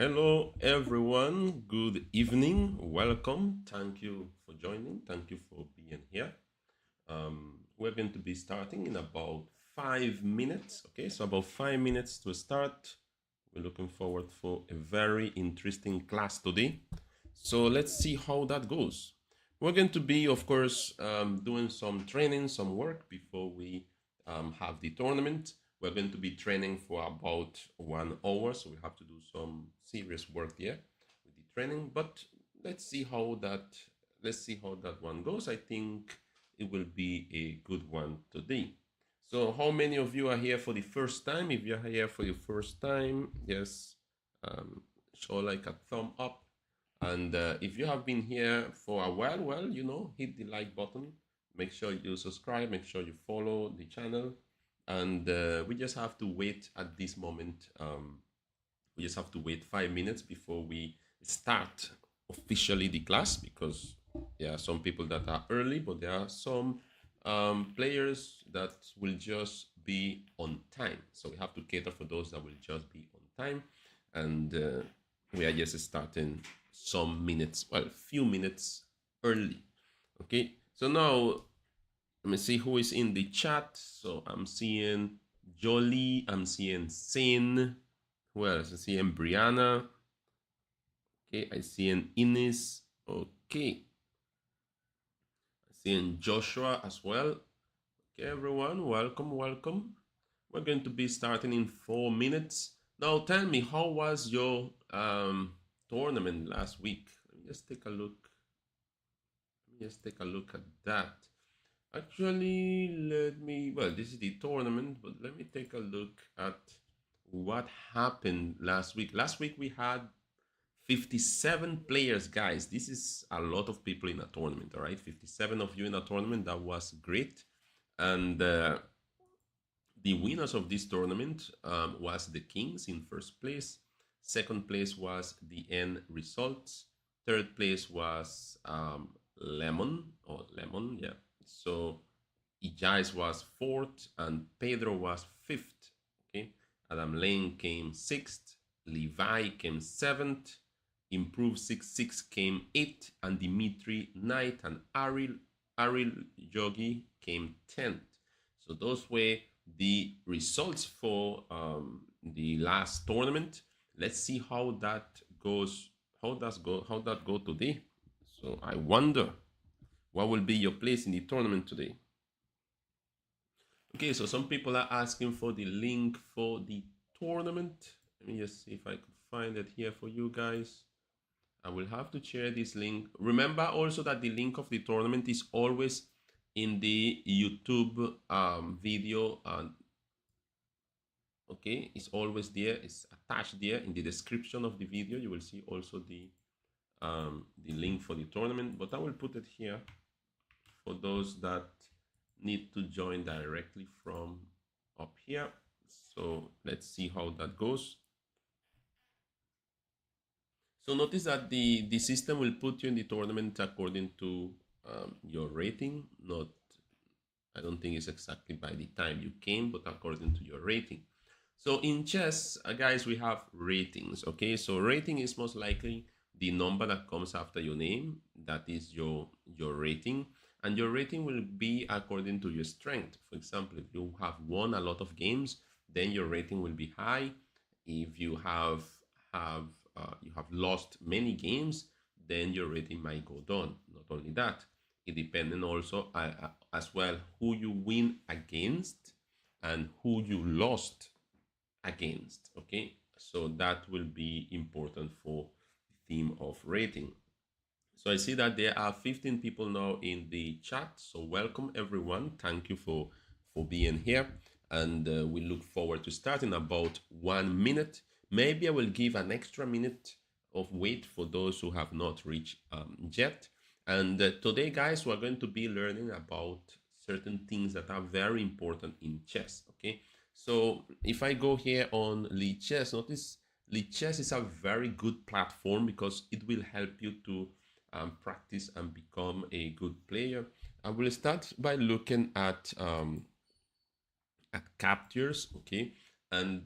Hello, everyone. Good evening. Welcome. Thank you for joining. Thank you for being here. We're going to be starting in about 5 minutes. Okay, so about 5 minutes to start. We're looking forward for a very interesting class today. So let's see how that goes. We're going to be, of course, doing some training, some work before we have the tournament. We're going to be training for about 1 hour, so we have to do some serious work there with the training. But let's see how that one goes. I think it will be a good one today. So, how many of you are here for the first time? If you're here for the first time, yes, show like a thumb up. And if you have been here for a while, well, hit the like button. Make sure you subscribe. Make sure you follow the channel. And we just have to wait at this moment. We just have to wait 5 minutes before we start officially the class, because there are some people that are early, but there are some players that will just be on time. So we have to cater for those that will just be on time. And we are just starting some minutes, well, few minutes early. Okay, so now let me see who is in the chat. So I'm seeing Jolie, I'm seeing Sin. Who else? I'm seeing Brianna. Okay, I see an Ines. Okay. I see an Joshua as well. Okay, everyone, welcome, welcome. We're going to be starting in 4 minutes. Now tell me, how was your tournament last week? Let me just take a look. Let me just take a look at that. Actually, well, this is the tournament, but let me take a look at what happened last week. Last week we had 57 players, guys. This is a lot of people in a tournament, all right? 57 of you in a tournament. That was great. And the winners of this tournament was the Kings in first place. Second place was the end results. Third place was Lemon, yeah. So Ijais was fourth and Pedro was fifth. Okay, Adam Lane came sixth. Levi came seventh. Improved 6-6 came eighth, and Dimitri ninth, and Aril Yogi came 10th. So those were the results for the last tournament. Let's see how that goes. How that go today? So I wonder what will be your place in the tournament today. Okay, so some people are asking for the link for the tournament. Let me just see if I could find it here for you guys. I will have to share this link. Remember also that the link of the tournament is always in the YouTube video. Okay, it's always there. It's attached there in the description of the video. You will see also the link for the tournament, but I will put it here for those that need to join directly from up here. So let's see how that goes. So notice that the system will put you in the tournament according to your rating. I don't think it's exactly by the time you came, but according to your rating. So in chess, guys, we have ratings. Okay, so rating is most likely the number that comes after your name. That is your rating. And your rating will be according to your strength. For example, if you have won a lot of games, then your rating will be high. If you have lost many games, then your rating might go down. Not only that, it depends also as well who you win against and who you lost against. Okay, so that will be important for the theme of rating. So I see that there are 15 people now in the chat. So welcome everyone. Thank you for being here. And we look forward to starting about 1 minute. Maybe I will give an extra minute of wait for those who have not reached yet. And today, guys, we're going to be learning about certain things that are very important in chess. Okay, so if I go here on Lichess, notice Lichess is a very good platform because it will help you to practice and become a good player. I will start by looking at captures, okay, and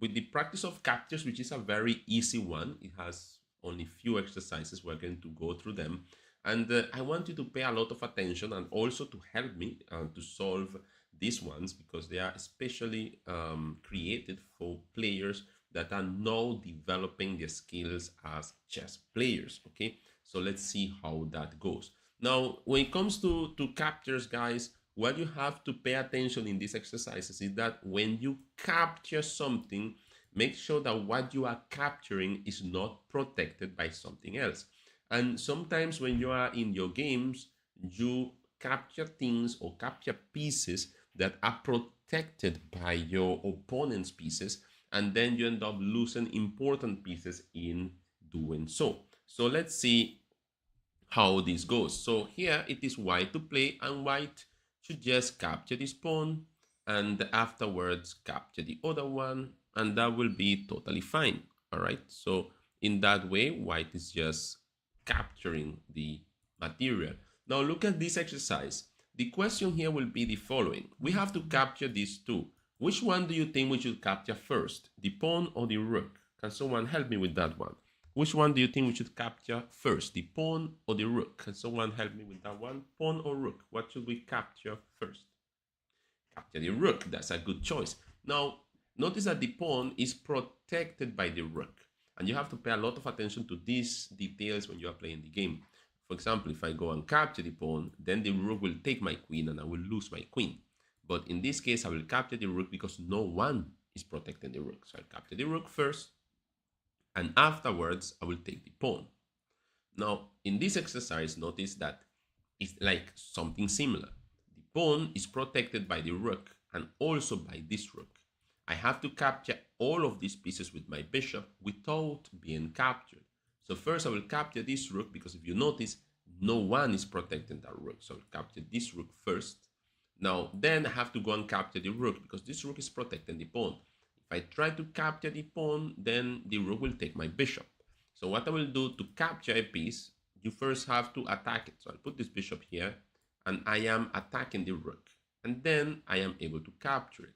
with the practice of captures, which is a very easy one, it has only few exercises. We're going to go through them. And I want you to pay a lot of attention and also to help me to solve these ones, because they are especially created for players that are now developing their skills as chess players. Okay, so let's see how that goes. Now, when it comes to captures, guys, what you have to pay attention in these exercises is that when you capture something, make sure that what you are capturing is not protected by something else. And sometimes when you are in your games, you capture things or capture pieces that are protected by your opponent's pieces, and then you end up losing important pieces in doing so. So let's see how this goes. So here it is white to play, and white should just capture this pawn and afterwards capture the other one, and that will be totally fine. All right, so in that way white is just capturing the material. Now look at this exercise. The question here will be the following. We have to capture these two. Which one do you think we should capture first, the pawn or the rook? Can someone help me with that one? Which one do you think we should capture first, the pawn or the rook? Can someone help me with that one? Pawn or rook? What should we capture first? Capture the rook. That's a good choice. Now, notice that the pawn is protected by the rook. And you have to pay a lot of attention to these details when you are playing the game. For example, if I go and capture the pawn, then the rook will take my queen and I will lose my queen. But in this case, I will capture the rook because no one is protecting the rook. So I'll capture the rook first, and afterwards I will take the pawn. Now, in this exercise, notice that it's like something similar. The pawn is protected by the rook and also by this rook. I have to capture all of these pieces with my bishop without being captured. So first I will capture this rook, because if you notice, no one is protecting that rook. So I'll capture this rook first. Now, then I have to go and capture the rook, because this rook is protecting the pawn. If I try to capture the pawn, then the rook will take my bishop. So what I will do to capture a piece, you first have to attack it. So I'll put this bishop here, and I am attacking the rook. And then I am able to capture it.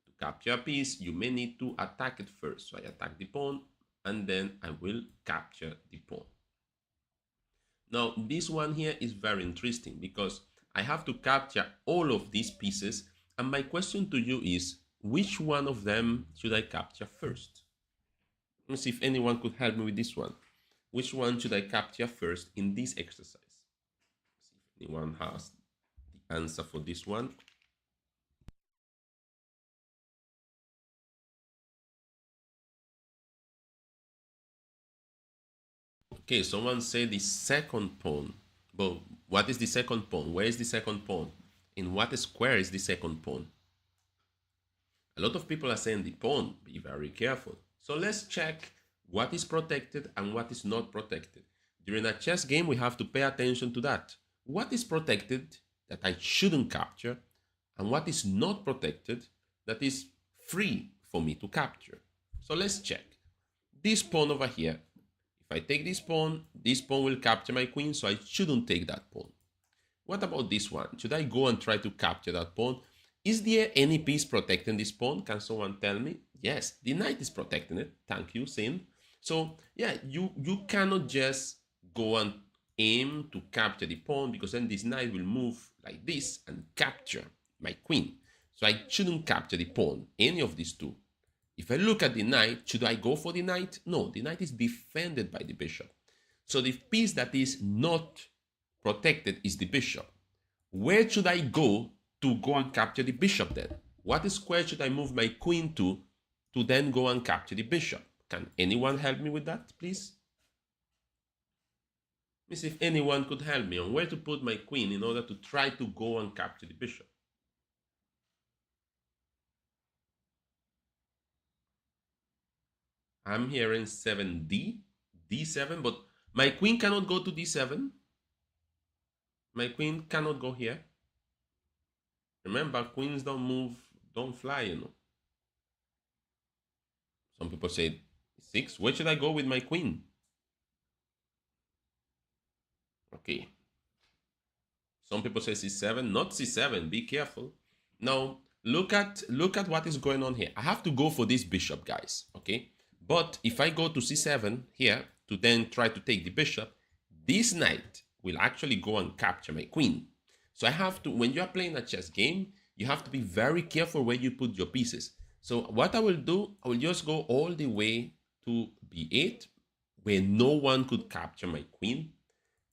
To capture a piece, you may need to attack it first. So I attack the pawn, and then I will capture the pawn. Now, this one here is very interesting because I have to capture all of these pieces. And my question to you is, which one of them should I capture first? Let me see if anyone could help me with this one. Which one should I capture first in this exercise? See if anyone has the answer for this one. Okay, someone said the second pawn. But what is the second pawn? Where is the second pawn? In what square is the second pawn? A lot of people are saying the pawn. Be very careful. So let's check what is protected and what is not protected. During a chess game, we have to pay attention to that. What is protected that I shouldn't capture, and what is not protected that is free for me to capture? So let's check. This pawn over here, if I take this pawn will capture my queen, so I shouldn't take that pawn. What about this one? Should I go and try to capture that pawn? Is there any piece protecting this pawn? Can someone tell me? Yes, the knight is protecting it. Thank you, Sin. So yeah, you cannot just go and aim to capture the pawn, because then this knight will move like this and capture my queen. So I shouldn't capture the pawn, any of these two. If I look at the knight, should I go for the knight? No, the knight is defended by the bishop. So the piece that is not protected is the bishop. Where should I go and capture the bishop then? What square should I move my queen to then go and capture the bishop? Can anyone help me with that, please? Let me see if anyone could help me on where to put my queen in order to try to go and capture the bishop. I'm hearing 7d, d7, but my queen cannot go to d7. My queen cannot go here. Remember, queens don't move, don't fly, you know. Some people say 6. Where should I go with my queen? Okay. Some people say c7, not c7. Be careful. Now, look at what is going on here. I have to go for this bishop, guys, okay? But if I go to c7 here to then try to take the bishop, this knight will actually go and capture my queen. So I have to, when you are playing a chess game, you have to be very careful where you put your pieces. So what I will do, I will just go all the way to b8, where no one could capture my queen.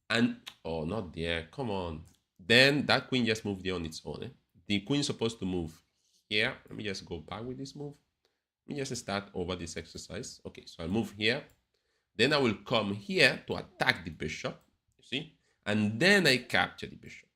And, oh, not there, come on. Then that queen just moved there on its own. The queen is supposed to move here. Let me just go back with this move. Let me just start over this exercise. Okay, so I'll move here. Then I will come here to attack the bishop, you see? And then I capture the bishop.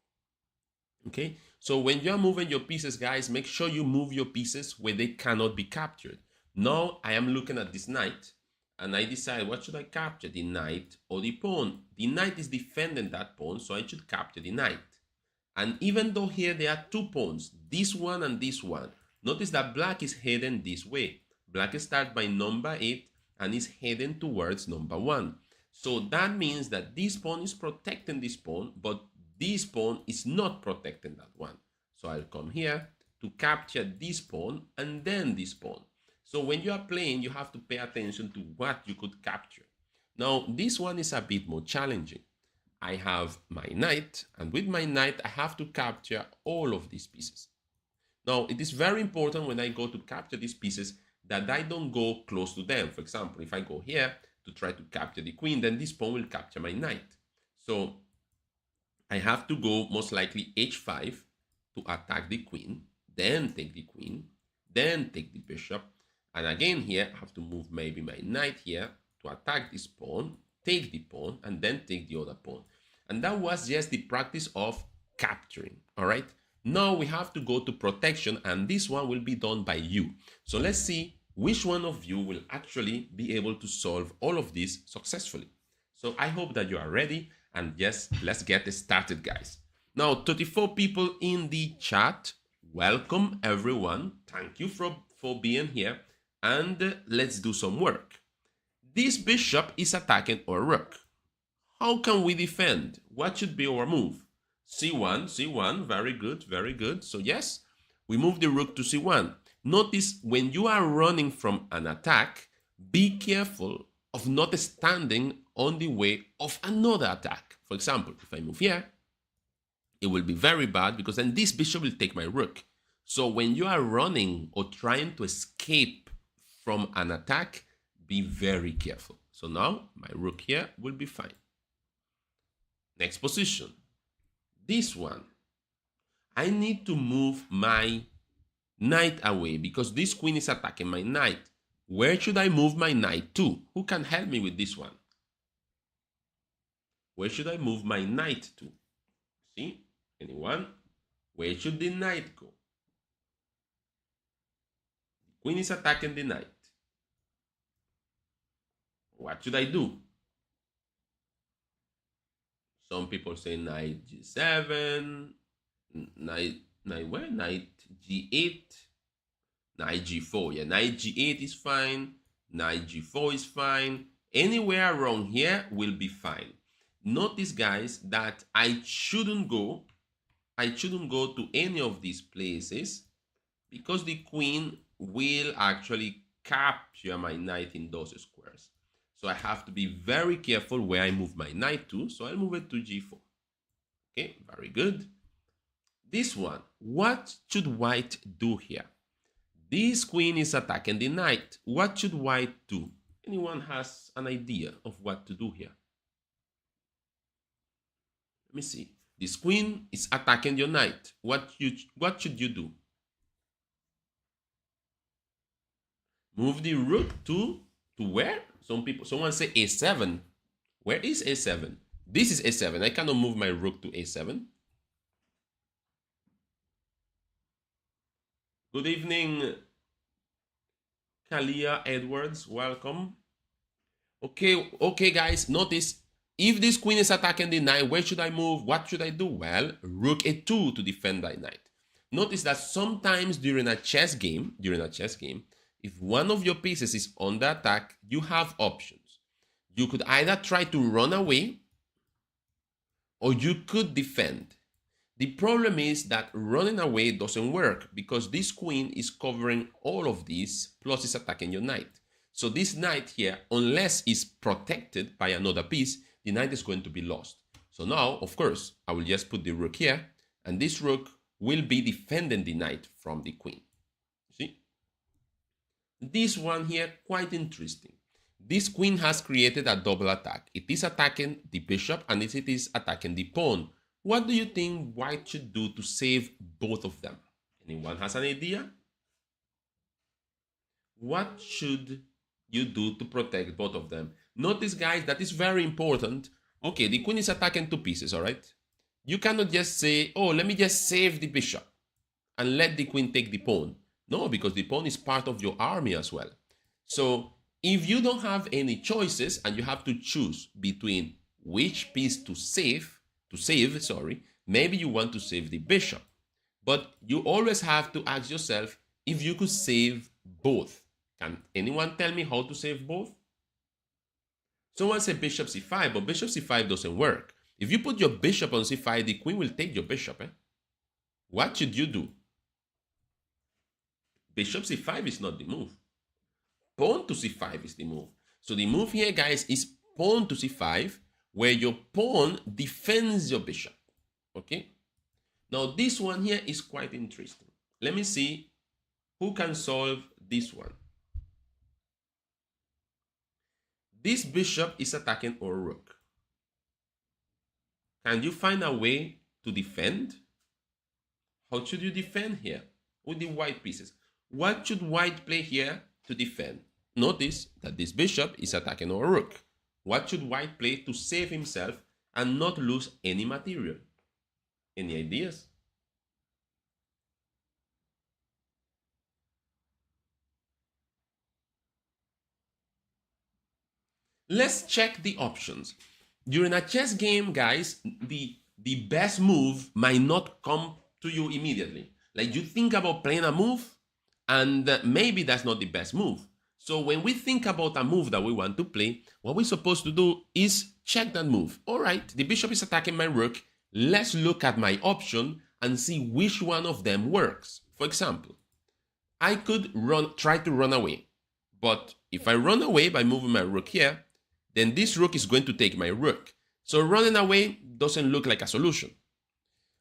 Okay, so when you're moving your pieces, guys, make sure you move your pieces where they cannot be captured. Now I am looking at this knight and I decide, what should I capture, the knight or the pawn? The knight is defending that pawn, so I should capture the knight. And even though here there are two pawns, this one and this one, notice that black is heading this way. Black starts by number 8 and is heading towards number 1. So that means that this pawn is protecting this pawn, but this pawn is not protecting that one. So I'll come here to capture this pawn and then this pawn. So when you are playing, you have to pay attention to what you could capture. Now, this one is a bit more challenging. I have my knight, and with my knight, I have to capture all of these pieces. Now, it is very important when I go to capture these pieces that I don't go close to them. For example, if I go here to try to capture the queen, then this pawn will capture my knight. So I have to go most likely h5 to attack the queen, then take the queen, then take the bishop. And again here, I have to move maybe my knight here to attack this pawn, take the pawn, and then take the other pawn. And that was just the practice of capturing, all right? Now we have to go to protection, and this one will be done by you. So let's see which one of you will actually be able to solve all of this successfully. So I hope that you are ready, and yes, let's get started, guys. Now, 34 people in the chat. Welcome, everyone. Thank you for being here, and let's do some work. This bishop is attacking our rook. How can we defend? What should be our move? c1, c1, very good, very good. So yes, we move the rook to c1. Notice when you are running from an attack, be careful of not standing on the way of another attack. For example, if I move here, it will be very bad because then this bishop will take my rook. So when you are running or trying to escape from an attack, be very careful. So now my rook here will be fine. Next position, this one. I need to move my knight away because this queen is attacking my knight. Where should I move my knight to? Who can help me with this one? Where should I move my knight to? See? Anyone? Where should the knight go? The queen is attacking the knight. What should I do? Some people say knight g7, knight where? Knight g8, knight g4. Yeah, knight g8 is fine. Knight g4 is fine. Anywhere around here will be fine. Notice, guys, that I shouldn't go to any of these places because the queen will actually capture my knight in those squares. So I have to be very careful where I move my knight to. So I'll move it to g4. Okay, very good. This one, what should white do here? This queen is attacking the knight. What should white do? Anyone has an idea of what to do here? Let me see. This queen is attacking your knight. What should you do? Move the rook to where? Someone say a7. Where is a7? This is a7. I cannot move my rook to a7. Good evening, Kalia Edwards. Welcome. Okay, guys. Notice, if this queen is attacking the knight, where should I move? What should I do? Well, rook a2 to defend that knight. Notice that sometimes during a chess game, if one of your pieces is under attack, you have options. You could either try to run away or you could defend. The problem is that running away doesn't work because this queen is covering all of these, plus it's attacking your knight. So this knight here, unless it's protected by another piece, the knight is going to be lost. So now, of course, I will just put the rook here, and this rook will be defending the knight from the queen. See? This one here, quite interesting. This queen has created a double attack. It is attacking the bishop and it is attacking the pawn. What do you think white should do to save both of them? Anyone has an idea? What should you do to protect both of them? Notice, guys, that is very important. Okay, the queen is attacking two pieces, all right? You cannot just say, oh, let me just save the bishop and let the queen take the pawn. No, because the pawn is part of your army as well. So if you don't have any choices and you have to choose between which piece to save, maybe you want to save the bishop. But you always have to ask yourself if you could save both. Can anyone tell me how to save both? Someone said bishop c5, but bishop c5 doesn't work. If you put your bishop on c5, the queen will take your bishop. What should you do? Bishop c5 is not the move. Pawn to c5 is the move. So the move here, guys, is pawn to c5, where your pawn defends your bishop. Okay? Now, this one here is quite interesting. Let me see who can solve this one. This bishop is attacking our rook. Can you find a way to defend? How should you defend here with the white pieces? What should white play here to defend? Notice that this bishop is attacking our rook. What should white play to save himself and not lose any material? Any ideas? Let's check the options. During a chess game, guys, the best move might not come to you immediately. Like, you think about playing a move and maybe that's not the best move. So when we think about a move that we want to play, what we're supposed to do is check that move. All right, the bishop is attacking my rook. Let's look at my option and see which one of them works. For example, I could try to run away. But if I run away by moving my rook here, then this rook is going to take my rook. So running away doesn't look like a solution.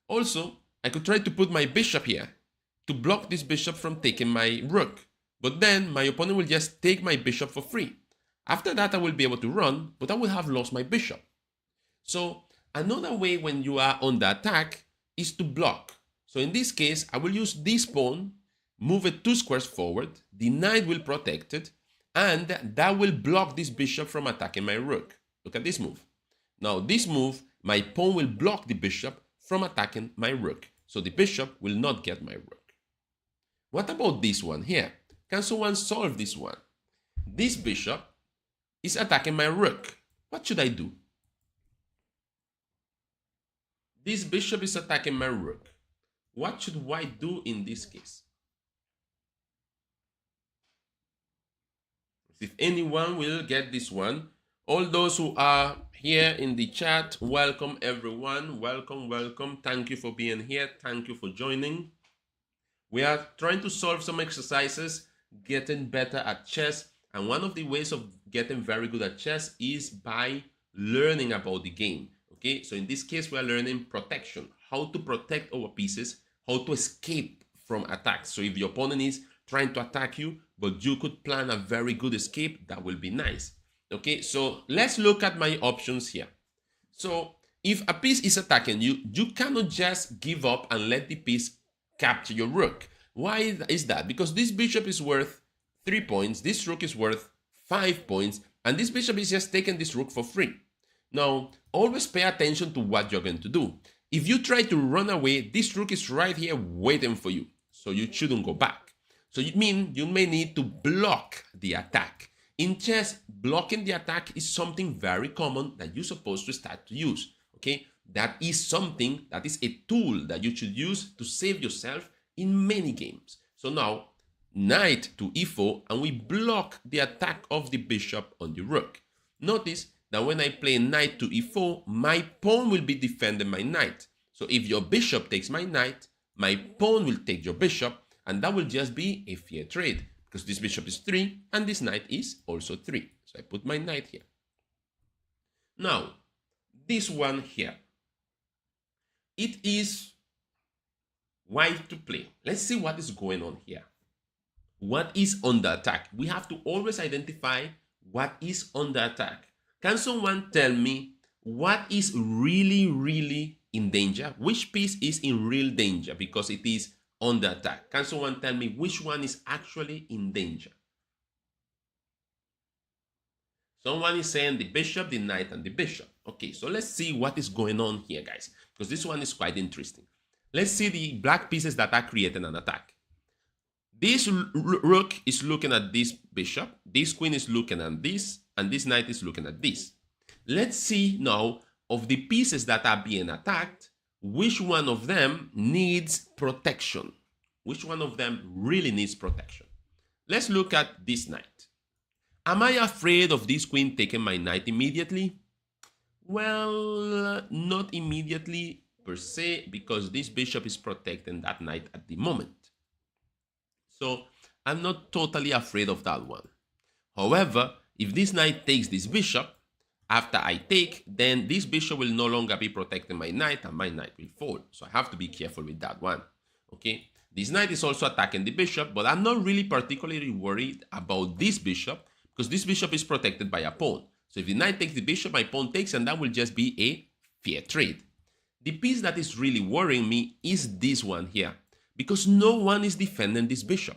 Also, I could try to put my bishop here to block this bishop from taking my rook. But then my opponent will just take my bishop for free. After that, I will be able to run, but I will have lost my bishop. So another way when you are on the attack is to block. So in this case, I will use this pawn, move it 2 squares forward, the knight will protect it, and that will block this bishop from attacking my rook. Look at this move. Now this move, my pawn will block the bishop from attacking my rook. So the bishop will not get my rook. What about this one here? Can someone solve this one? This bishop is attacking my rook. What should I do? This bishop is attacking my rook. What should white do in this case? If anyone will get this one, all those who are here in the chat, welcome everyone. Welcome, welcome. Thank you for being here. Thank you for joining. We are trying to solve some exercises, getting better at chess. And one of the ways of getting very good at chess is by learning about the game. Okay, so in this case, we are learning protection, how to protect our pieces, how to escape from attacks. So if your opponent is trying to attack you, but you could plan a very good escape, that will be nice. Okay, so let's look at my options here. So if a piece is attacking you, you cannot just give up and let the piece capture your rook. Why is that? Because this bishop is worth 3 points, this rook is worth 5 points, and this bishop is just taking this rook for free. Now, always pay attention to what you're going to do. If you try to run away, this rook is right here waiting for you, so you shouldn't go back. So you may need to block the attack. In chess, blocking the attack is something very common that you're supposed to start to use. Okay, that is something, that is a tool that you should use to save yourself in many games. So now, knight to e4, and we block the attack of the bishop on the rook. Notice that when I play knight to e4, my pawn will be defending my knight. So if your bishop takes my knight, my pawn will take your bishop, and that will just be a fair trade because this bishop is 3 and this knight is also 3. So I put my knight here. Now, this one here, it is white to play. Let's see what is going on here. What is under attack? We have to always identify what is under attack. Can someone tell me what is really in danger? Which piece is in real danger because it is under attack? Can someone tell me which one is actually in danger? Someone is saying the bishop, the knight, and the bishop. Okay, so let's see what is going on here, guys, because this one is quite interesting. Let's see the black pieces that are creating an attack. This rook is looking at this bishop, this queen is looking at this, and this knight is looking at this. Let's see now of the pieces that are being attacked, which one of them needs protection? Which one of them really needs protection? Let's look at this knight. Am I afraid of this queen taking my knight immediately? Well, not immediately per se, because this bishop is protecting that knight at the moment. So I'm not totally afraid of that one. However, if this knight takes this bishop, after I take, then this bishop will no longer be protecting my knight and my knight will fall. So I have to be careful with that one. Okay, this knight is also attacking the bishop, but I'm not really particularly worried about this bishop because this bishop is protected by a pawn. So if the knight takes the bishop, my pawn takes, and that will just be a fair trade. The piece that is really worrying me is this one here, because no one is defending this bishop.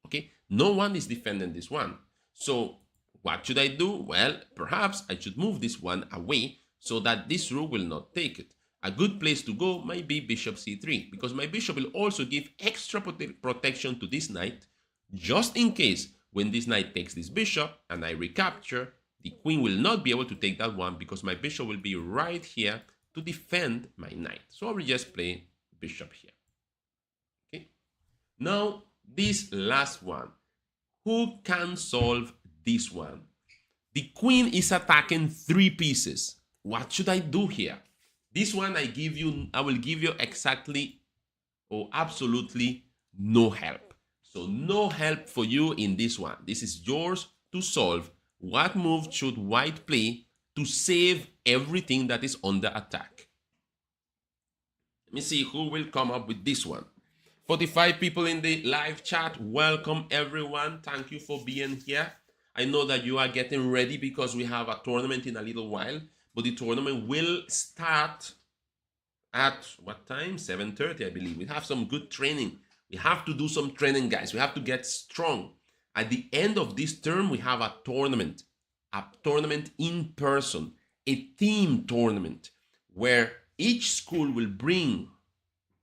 Okay, no one is defending this one. So what should I do? Well, perhaps I should move this one away so that this rook will not take it. A good place to go might be bishop c3, because my bishop will also give extra protection to this knight, just in case when this knight takes this bishop and I recapture, the queen will not be able to take that one because my bishop will be right here to defend my knight. So I will just play bishop here. Okay. Now, this last one. Who can solve this one? The queen is attacking 3 pieces. What should I do here? This one I will give you exactly or absolutely no help. So no help for you in this one. This is yours to solve. What move should white play to save everything that is under attack? Let me see who will come up with this one. 45 people in the live chat. Welcome everyone. Thank you for being here. I know that you are getting ready because we have a tournament in a little while, but the tournament will start at what time? 7:30, I believe. We have some good training. We have to do some training, guys. We have to get strong. At the end of this term, we have a tournament in person, a team tournament where each school will bring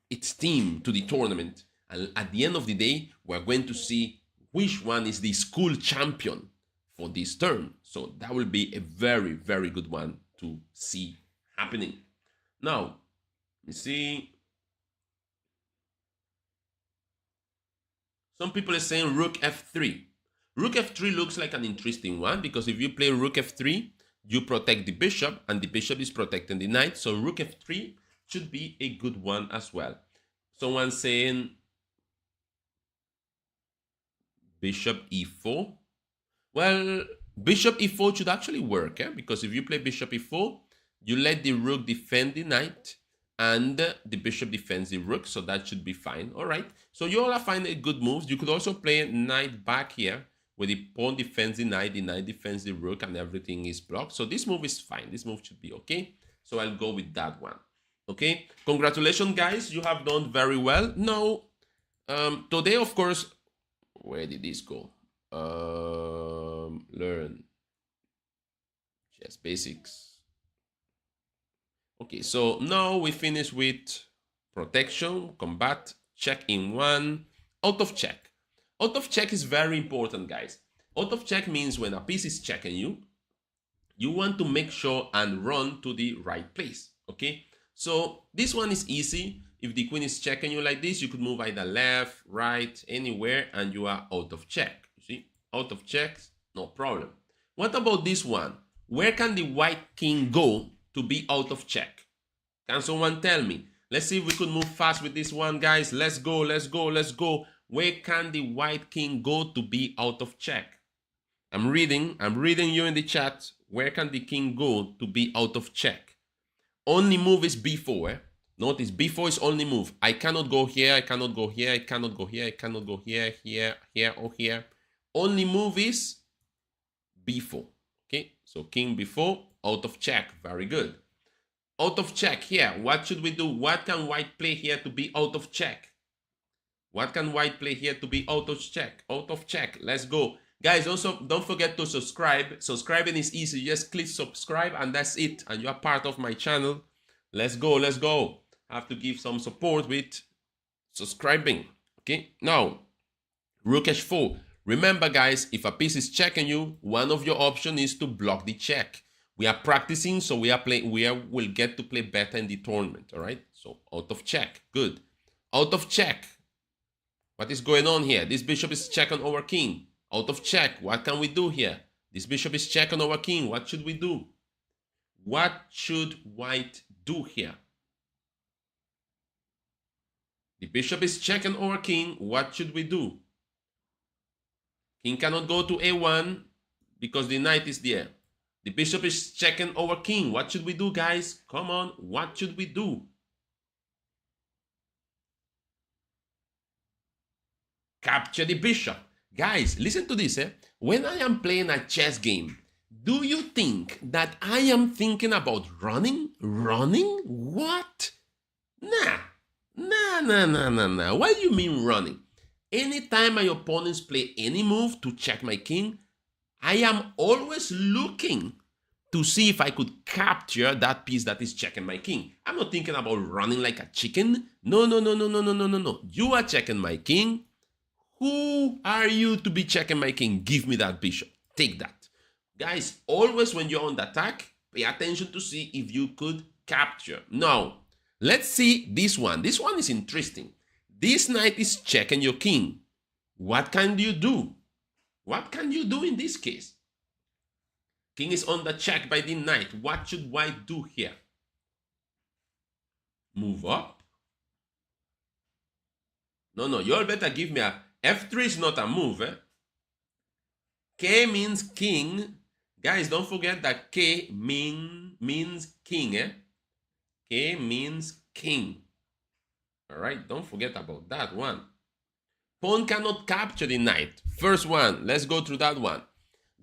its team to the tournament. And at the end of the day, we're going to see which one is the school champion for this term. So that will be a very, very good one to see happening. Now, you see, some people are saying rook f3. Rook f3 looks like an interesting one because if you play rook f3, you protect the bishop and the bishop is protecting the knight. So rook f3 should be a good one as well. Someone saying bishop e4. Well, bishop e4 should actually work, because if you play bishop e4, you let the rook defend the knight and the bishop defends the rook, so that should be fine. All right, so you all are finding good moves. You could also play knight back here, where the pawn defends the knight defends the rook, and everything is blocked. So this move is fine. This move should be okay. So I'll go with that one. Okay, congratulations, guys. You have done very well. Now, today, of course, where did this go? Learn chess basics. Okay, so now we finish with protection, combat, check in 1, out of check. Out of check is very important, guys. Out of check means when a piece is checking you, you want to make sure and run to the right place, okay? So this one is easy. If the queen is checking you like this, you could move either left, right, anywhere, and you are out of check. You see, out of check, no problem. What about this one? Where can the white king go to be out of check? Can someone tell me? Let's see if we could move fast with this one, guys. Let's go, let's go, let's go. Where can the white king go to be out of check? I'm reading you in the chat. Where can the king go to be out of check? Only move is b4. Notice b4 is only move. I cannot go here, I cannot go here, I cannot go here, I cannot go here, here, here, or here. Only move is b4. Okay, so king b4, out of check. Very good. Out of check here. What should we do? What can white play here to be out of check? What can white play here to be out of check? Out of check. Let's go. Guys, also don't forget to subscribe. Subscribing is easy. Just click subscribe and that's it. And you are part of my channel. Let's go. Let's go. I have to give some support with subscribing. Okay. Now, rook h4. Remember, guys, if a piece is checking you, one of your options is to block the check. We are practicing, so we'll get to play better in the tournament. All right. So out of check. Good. Out of check. What is going on here? This bishop is checking our king. Out of check. What can we do here? This bishop is checking our king. What should we do? What should white do here? The bishop is checking our king. What should we do? King cannot go to a1 because the knight is there. The bishop is checking our king. What should we do, guys? Come on. What should we do? Capture the bishop. Guys, listen to this. When I am playing a chess game, do you think that I am thinking about running? Running? What? Nah. Nah. What do you mean running? Anytime my opponents play any move to check my king, I am always looking to see if I could capture that piece that is checking my king. I'm not thinking about running like a chicken. No. You are checking my king. Who are you to be checking my king? Give me that bishop. Take that. Guys, always when you're on the attack, pay attention to see if you could capture. Now, let's see this one. This one is interesting. This knight is checking your king. What can you do? What can you do in this case? King is under check by the knight. What should white do here? Move up? No. You all better give me a... F3 is not a move. K means king. Guys, don't forget that K means king. K means king. All right, don't forget about that one. Pawn cannot capture the knight. First one, let's go through that one.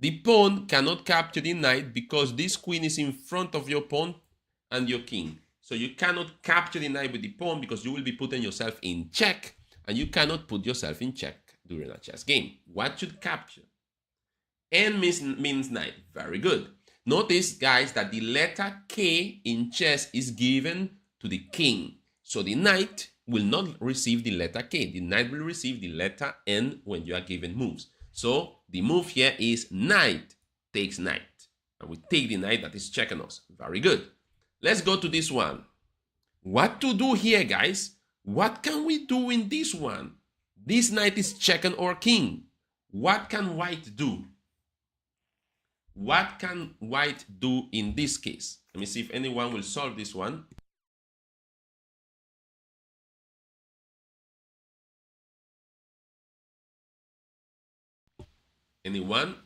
The pawn cannot capture the knight because this queen is in front of your pawn and your king. So you cannot capture the knight with the pawn because you will be putting yourself in check, and you cannot put yourself in check during a chess game. What should capture? N means knight. Very good. Notice, guys, that the letter K in chess is given to the king. So the knight will not receive the letter K. The knight will receive the letter N when you are given moves. So the move here is knight takes knight. And we take the knight that is checking us. Very good. Let's go to this one. What to do here, guys? What can we do in this one? This knight is checking our king. What can white do? What can white do in this case? Let me see if anyone will solve this one. Anyone?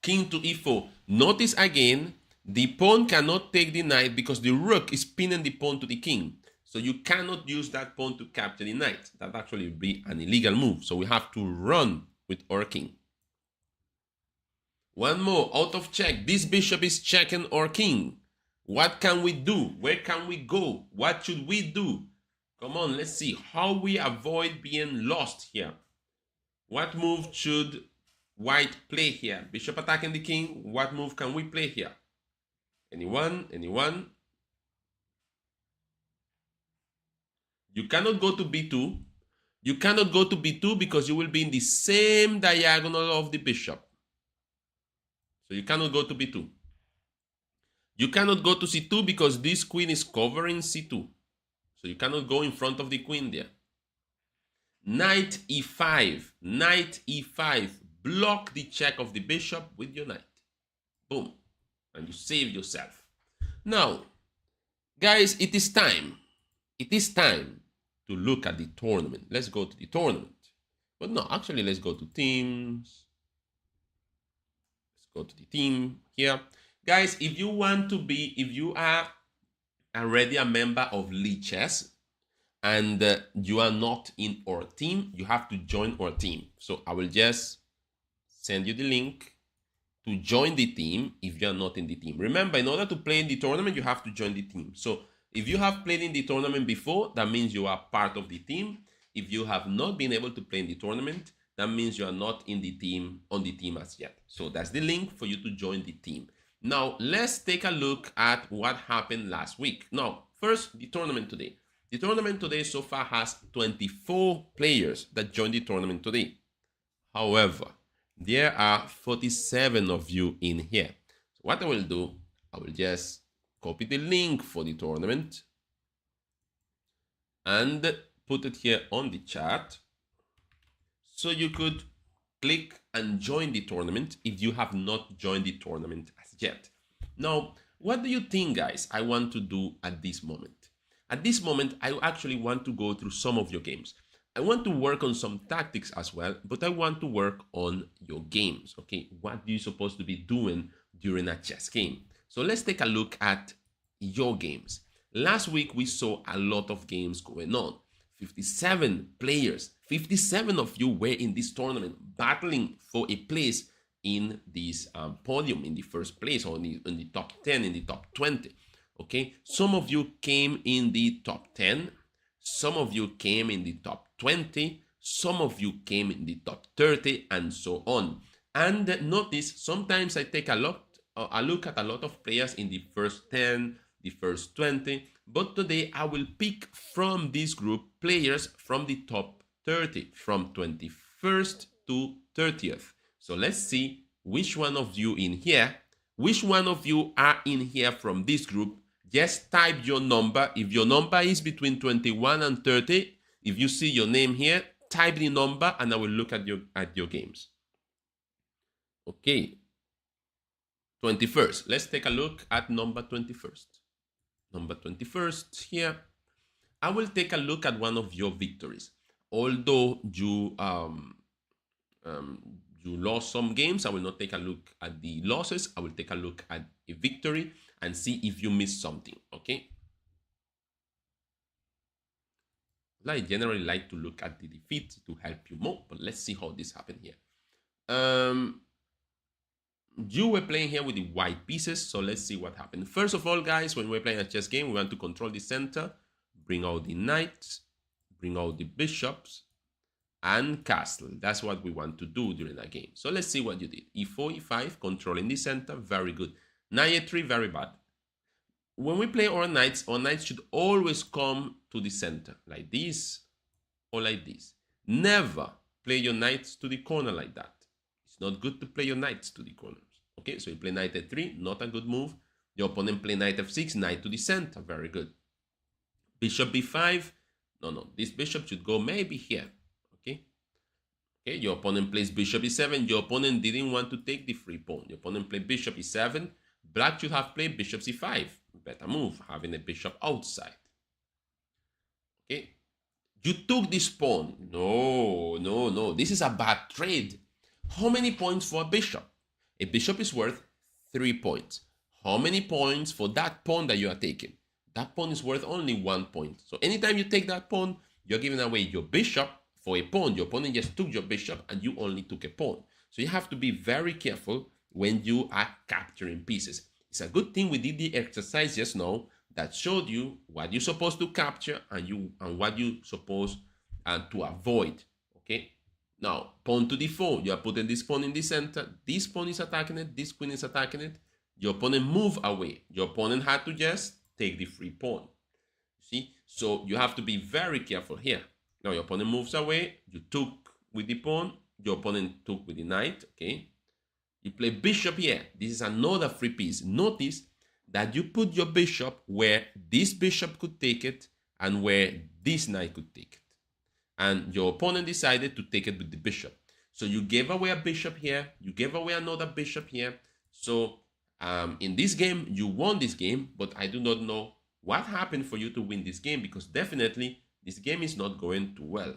King to e4. Notice again, the pawn cannot take the knight because the rook is pinning the pawn to the king. So you cannot use that pawn to capture the knight. That actually would be an illegal move. So we have to run with our king. One more, out of check. This bishop is checking our king. What can we do? Where can we go? What should we do? Come on, let's see how we avoid being lost here. What move should white play here? Bishop attacking the king. What move can we play here? Anyone? Anyone? You cannot go to b2. You cannot go to b2 because you will be in the same diagonal of the bishop. So you cannot go to b2. You cannot go to c2 because this queen is covering c2. So you cannot go in front of the queen there. Knight e5. Knight e5. Block the check of the bishop with your knight. Boom. And you save yourself. Now, Guys, it is time. It is time to look at the tournament. Let's go to the tournament. But no, actually, let's go to teams. Let's go to the team here. Guys, if you are already a member of Lichess and you are not in our team, you have to join our team. So I will just send you the link to join the team if you are not in the team. Remember, in order to play in the tournament, you have to join the team. So if you have played in the tournament before, that means you are part of the team. If you have not been able to play in the tournament, that means you are not in the team, on the team as yet. So that's the link for you to join the team. Now, let's take a look at what happened last week. Now, first, the tournament today. The tournament today so far has 24 players that joined the tournament today. However, there are 47 of you in here. So what I will do, I will just copy the link for the tournament and put it here on the chat so you could click and join the tournament if you have not joined the tournament as yet. Now, what do you think, guys, I want to do at this moment? At this moment, I actually want to go through some of your games. I want to work on some tactics as well, but I want to work on your games, okay? What are you supposed to be doing during a chess game? So let's take a look at your games. Last week, we saw a lot of games going on. 57 players, 57 of you were in this tournament battling for a place in this podium, in the first place, or in the top 10, in the top 20, okay? Some of you came in the top 10, some of you came in the top 20, some of you came in the top 30, and so on. And notice, sometimes I take a look at a lot of players in the first 10, the first 20, but today I will pick from this group players from the top 30, from 21st to 30th. So let's see which one of you in here, which one of you are in here from this group. Just type your number. If your number is between 21 and 30, if you see your name here, type the number and I will look at your games. Okay. 21st. Let's take a look at number 21st. Number 21st here. I will take a look at one of your victories. Although you lost some games, I will not take a look at the losses. I will take a look at a victory and see if you missed something, okay? I generally like to look at the defeat to help you more, but let's see how this happened here. You were playing here with the white pieces, so let's see what happened. First of all, guys, when we're playing a chess game, we want to control the center, bring out the knights, bring out the bishops, and castle. That's what we want to do during a game. So let's see what you did. E4, E5, controlling the center, very good. Knight A3, very bad. When we play our knights should always come to the center, like this or like this. Never play your knights to the corner like that. It's not good to play your knights to the corners. Okay, so you play knight A3, not a good move. Your opponent play knight F6, knight to the center, very good. Bishop B5, no, this bishop should go maybe here. Okay, your opponent plays bishop E7. Your opponent didn't want to take the free pawn. Your opponent played bishop E7. Black should have played bishop C5. Better move, having a bishop outside. Okay, you took this pawn. No. This is a bad trade. How many points for a bishop? A bishop is worth 3 points. How many points for that pawn that you are taking? That pawn is worth only 1 point. So anytime you take that pawn, you're giving away your bishop for a pawn. Your opponent just took your bishop and you only took a pawn. So you have to be very careful when you are capturing pieces. It's a good thing we did the exercise just now that showed you what you're supposed to capture and what you're supposed to avoid. Okay. Now, pawn to d4. You are putting this pawn in the center. This pawn is attacking it. This queen is attacking it. Your opponent moved away. Your opponent had to just take the free pawn. See? So you have to be very careful here. Now your opponent moves away. You took with the pawn. Your opponent took with the knight. Okay. You play bishop here. This is another free piece. Notice that you put your bishop where this bishop could take it and where this knight could take it. And your opponent decided to take it with the bishop. So you gave away a bishop here. You gave away another bishop here. So in this game, you won this game, but I do not know what happened for you to win this game, because definitely this game is not going too well.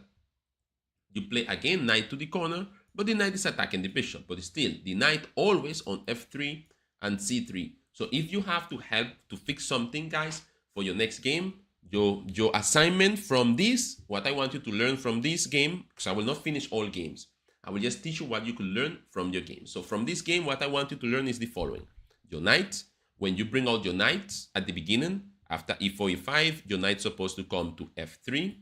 You play again knight to the corner, but the knight is attacking the bishop, but still the knight always on f3 and c3. So if you have to help to fix something, guys, for your next game, your assignment from this, what I want you to learn from this game, because I will not finish all games, I will just teach you what you can learn from your game. So from this game, what I want you to learn is the following. Your knight, when you bring out your knight at the beginning, after e4, e5, your knight's supposed to come to f3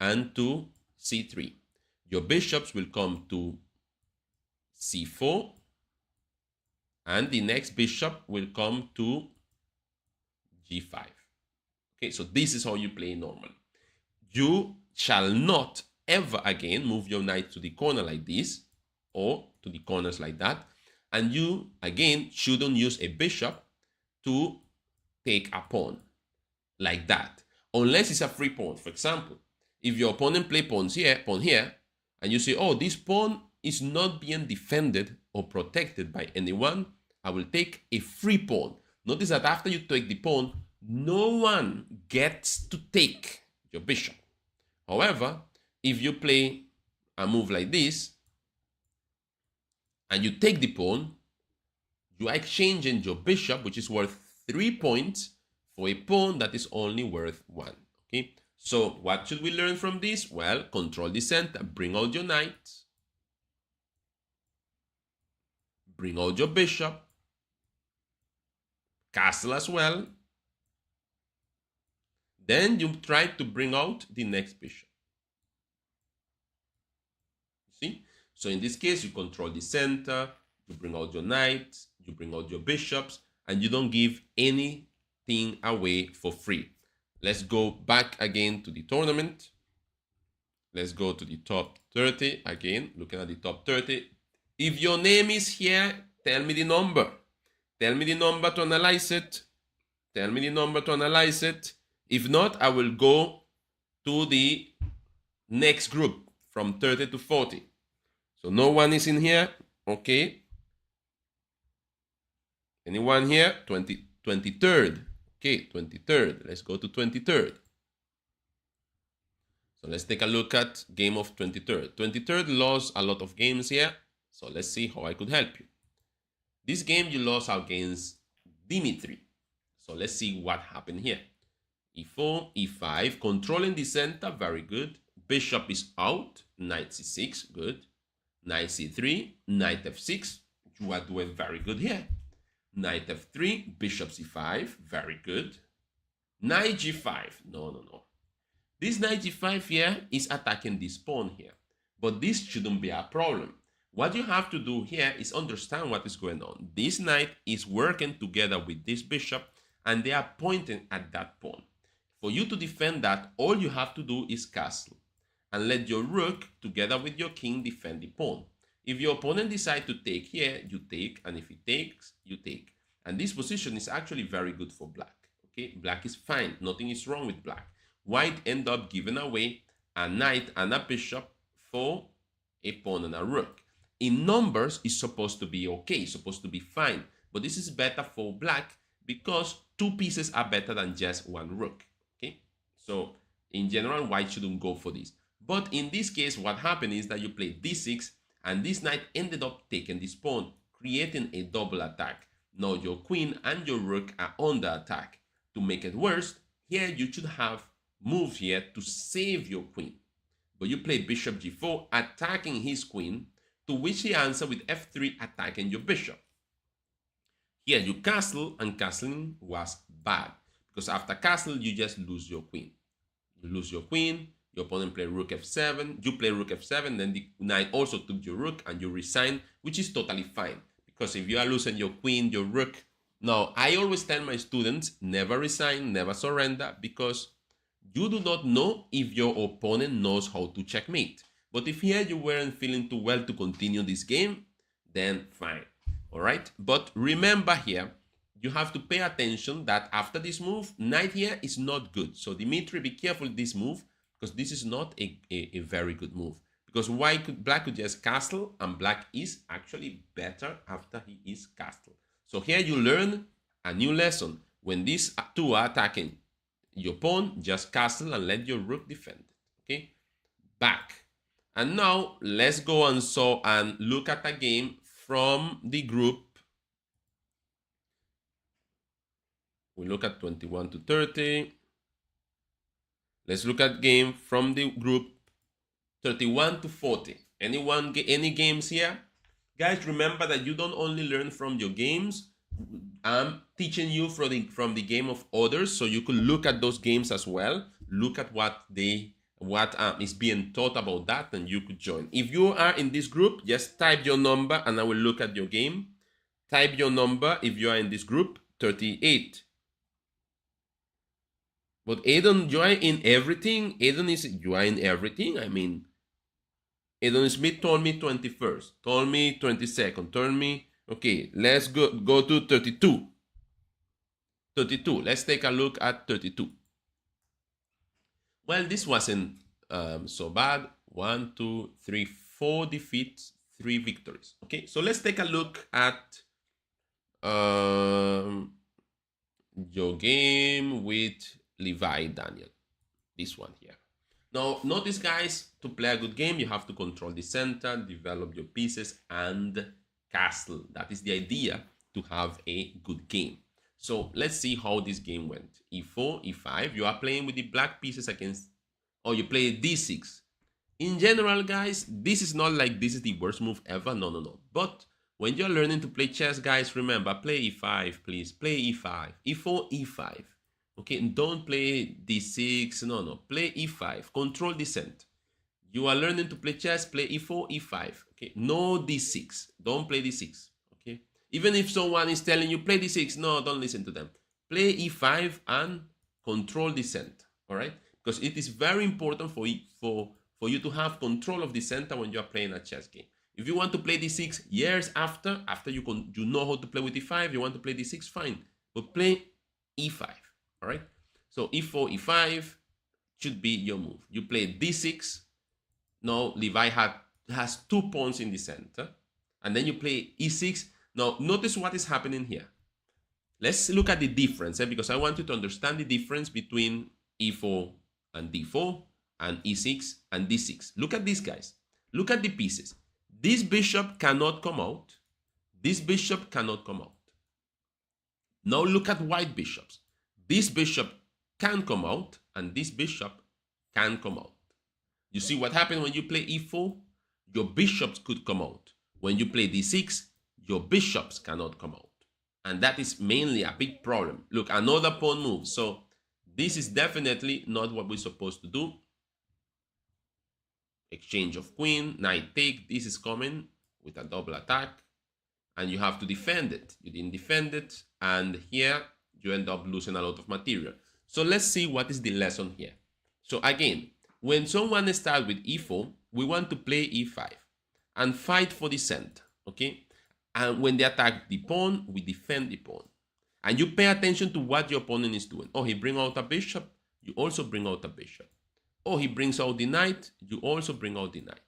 and to c3. Your bishops will come to c4, and the next bishop will come to g5. Okay, so this is how you play normally. You shall not ever again move your knight to the corner like this, or to the corners like that, and you again shouldn't use a bishop to take a pawn like that, unless it's a free pawn. For example, if your opponent play pawn here, and you say, oh, this pawn is not being defended or protected by anyone, I will take a free pawn. Notice that after you take the pawn, no one gets to take your bishop. However, if you play a move like this, and you take the pawn, you are exchanging your bishop, which is worth 3 points, for a pawn that is only worth 1. Okay, so what should we learn from this? Well, control the center, bring out your knight, bring out your bishop, castle as well. Then you try to bring out the next bishop. See? So in this case, you control the center, you bring out your knight, you bring out your bishops, and you don't give anything away for free. Let's go back again to the tournament. Let's go to the top 30 again, looking at the top 30. If your name is here, tell me the number. Tell me the number to analyze it. Tell me the number to analyze it. If not, I will go to the next group from 30 to 40. So no one is in here. Okay. Anyone here? 23rd. Okay, 23rd. Let's go to 23rd. So let's take a look at game of 23rd. 23rd lost a lot of games here. So let's see how I could help you. This game you lost against Dimitri. So let's see what happened here. e4, e5, controlling the center, very good. Bishop is out, knight c6, good. Knight c3, knight f6, you are doing very good here. Knight f3, bishop c5, very good. Knight g5, no. This knight g5 here is attacking this pawn here, but this shouldn't be a problem. What you have to do here is understand what is going on. This knight is working together with this bishop, and they are pointing at that pawn. For you to defend that, all you have to do is castle and let your rook together with your king defend the pawn. If your opponent decides to take here, you take, and if he takes, you take. And this position is actually very good for black. Okay, black is fine, nothing is wrong with black. White end up giving away a knight and a bishop for a pawn and a rook. In numbers, it's supposed to be okay, it's supposed to be fine. But this is better for black because 2 pieces are better than just 1 rook. Okay, so in general, white shouldn't go for this. But in this case, what happened is that you played d6, and this knight ended up taking this pawn, creating a double attack. Now your queen and your rook are under attack. To make it worse, here you should have moved here to save your queen. But you play bishop g4, attacking his queen, to which he answered with f3, attacking your bishop. Here you castle, and castling was bad, because after castle, you just lose your queen. You lose your queen, your opponent play rook f7, you play rook f7, then the knight also took your rook, and you resign, which is totally fine. Because if you are losing your queen, your rook... Now, I always tell my students, never resign, never surrender, because you do not know if your opponent knows how to checkmate. But if here you weren't feeling too well to continue this game, then fine. All right? But remember here, you have to pay attention that after this move, knight here is not good. So Dimitri, be careful with this move, because this is not a very good move. Because black could just castle, and black is actually better after he is castled. So here you learn a new lesson. When these two are attacking, your pawn, just castle and let your rook defend it. Okay, back. And now let's go and look at a game from the group. We look at 21 to 30. Let's look at game from the group 31 to 40. Any games here? Guys, remember that you don't only learn from your games. I'm teaching you from the game of others, so you could look at those games as well. Look at what is being taught about that, and you could join. If you are in this group, just type your number and I will look at your game. Type your number if you are in this group, 38. But Adrian, you are in everything. You are in everything. I mean, Adrian Smith told me 21st, told me 22nd, told me, okay, let's go to 32. 32, let's take a look at 32. Well, this wasn't so bad. 1, 2, 3, 4 defeats, 3 victories. Okay, so let's take a look at your game with Levi Daniel. This one here. Now, notice, guys, to play a good game, you have to control the center, develop your pieces, and castle. That is the idea to have a good game. So let's see how this game went. E4, E5. You are playing with the black pieces against, or you play D6. In general, guys, this is not like this is the worst move ever. No, no, no. But when you're learning to play chess, guys, remember, play E5, please. Play E5. E4, E5. Okay, don't play D6. No, no. Play E5. Control the center. You are learning to play chess, play E4, E5. Okay, no D6. Don't play D6. Okay, even if someone is telling you play D6, no, don't listen to them. Play E5 and control the center. All right, because it is very important for you to have control of the center when you are playing a chess game. If you want to play D6 years after you know how to play with E5, you want to play D6, fine, but play E5. All right, so E4, E5 should be your move. You play D6. Now Levi has 2 pawns in the center, and then you play E6. Now notice what is happening here. Let's look at the difference, because I want you to understand the difference between E4 and D4 and E6 and D6. Look at these guys. Look at the pieces. This bishop cannot come out. This bishop cannot come out. Now look at white bishops. This bishop can come out, and this bishop can come out. You see what happened when you play E4? Your bishops could come out. When you play D6, your bishops cannot come out. And that is mainly a big problem. Look, another pawn move. So this is definitely not what we're supposed to do. Exchange of queen, knight take. This is coming with a double attack, and you have to defend it. You didn't defend it, and here you end up losing a lot of material. So let's see what is the lesson here. So again, when someone starts with E4, we want to play E5 and fight for the center, okay? And when they attack the pawn, we defend the pawn. And you pay attention to what your opponent is doing. Oh, he brings out a bishop, you also bring out a bishop. Oh, he brings out the knight, you also bring out the knight.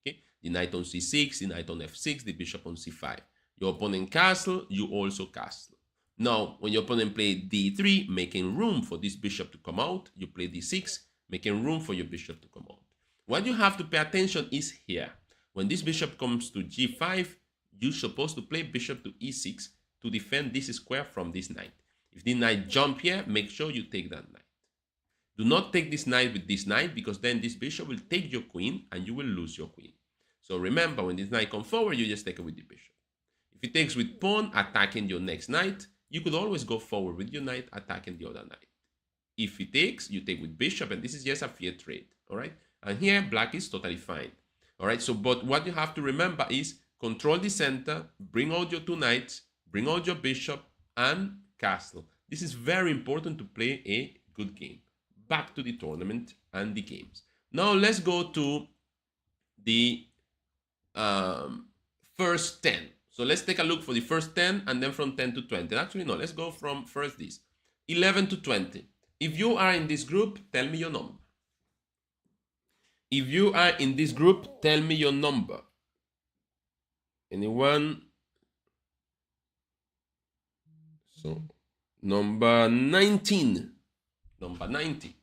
Okay? The knight on C6, the knight on F6, the bishop on C5. Your opponent castle, you also castle. Now, when your opponent plays D3, making room for this bishop to come out, you play D6, making room for your bishop to come out. What you have to pay attention is here. When this bishop comes to G5, you're supposed to play bishop to E6 to defend this square from this knight. If the knight jump here, make sure you take that knight. Do not take this knight with this knight, because then this bishop will take your queen and you will lose your queen. So remember, when this knight comes forward, you just take it with the bishop. If it takes with pawn, attacking your next knight, you could always go forward with your knight, attacking the other knight. If it takes, you take with bishop, and this is just a fair trade, all right? And here, black is totally fine, all right? So, but what you have to remember is control the center, bring out your 2 knights, bring out your bishop, and castle. This is very important to play a good game. Back to the tournament and the games. Now, let's go to the first 10. So let's take a look for the first 10, and then from 10 to 20. Actually, no, let's go from first this. 11 to 20. If you are in this group, tell me your number. If you are in this group, tell me your number. Anyone? So, number 19. number 90.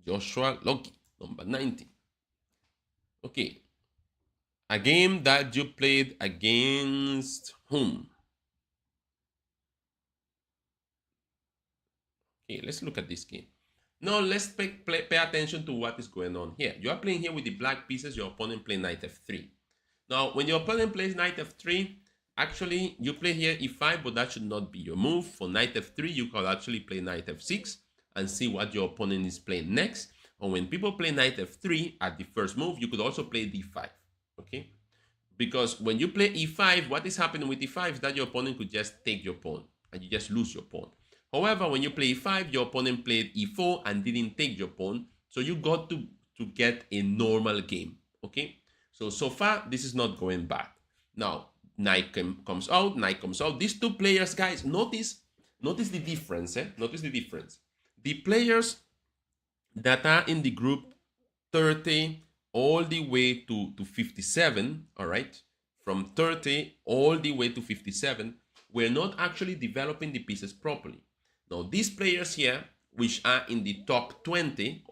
Joshua Loki, number 90. Okay. A game that you played against whom? Okay, let's look at this game. Now let's pay attention to what is going on here. You are playing here with the black pieces, your opponent plays knight f3. Now, when your opponent plays knight f3, actually you play here e5, but that should not be your move. For knight f3, you could actually play knight f6 and see what your opponent is playing next. And when people play knight f3 at the first move, you could also play d5, okay? Because when you play e5, what is happening with e5 is that your opponent could just take your pawn and you just lose your pawn. However, when you play e5, your opponent played e4 and didn't take your pawn. So you got to get a normal game, okay? So far, this is not going bad. Now, knight comes out, knight comes out. These two players, guys, notice the difference, Notice the difference. The players that are in the group 30 all the way to 57, all right? From 30 all the way to 57, we're not actually developing the pieces properly. Now, these players here, which are in the top 20,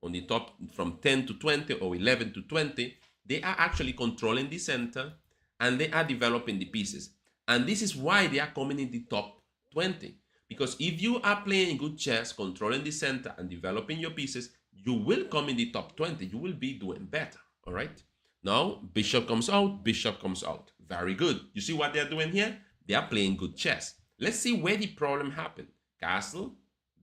on the top from 10 to 20 or 11 to 20, they are actually controlling the center and they are developing the pieces. And this is why they are coming in the top 20. Because if you are playing good chess, controlling the center and developing your pieces, you will come in the top 20. You will be doing better, all right? Now, bishop comes out, bishop comes out. Very good. You see what they're doing here? They are playing good chess. Let's see where the problem happened. Castle,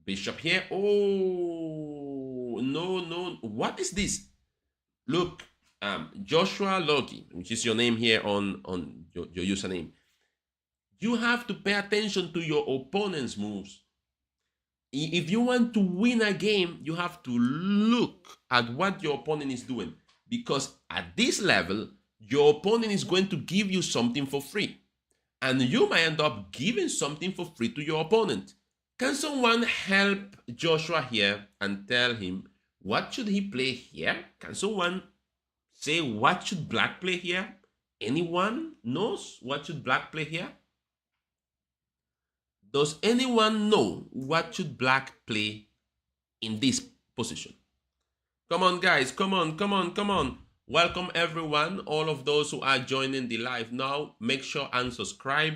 bishop here. Oh, no. What is this? Look, Joshua Loki, which is your name here on your username. You have to pay attention to your opponent's moves. If you want to win a game, you have to look at what your opponent is doing. Because at this level, your opponent is going to give you something for free. And you might end up giving something for free to your opponent. Can someone help Joshua here and tell him what should he play here? Can someone say what should black play here? Anyone knows what should black play here? Does anyone know what should black play in this position? Come on, guys. Come on. Welcome, everyone. All of those who are joining the live now, make sure and subscribe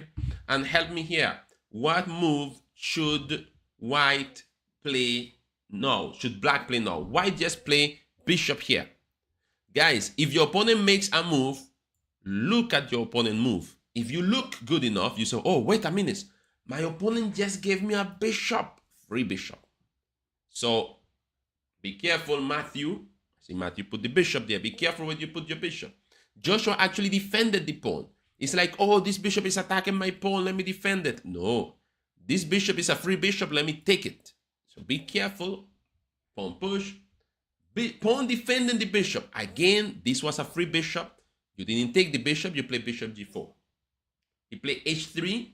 and help me here. What move should white play now? Should black play now? White just play bishop here. Guys, if your opponent makes a move, look at your opponent move. If you look good enough, you say, oh, wait a minute. My opponent just gave me a bishop, free bishop. So be careful, Matthew. See, Matthew put the bishop there. Be careful when you put your bishop. Joshua actually defended the pawn. It's like, oh, this bishop is attacking my pawn. Let me defend it. No, this bishop is a free bishop. Let me take it. So be careful. Pawn push. Pawn defending the bishop. Again, this was a free bishop. You didn't take the bishop. You play bishop g4. He played h3.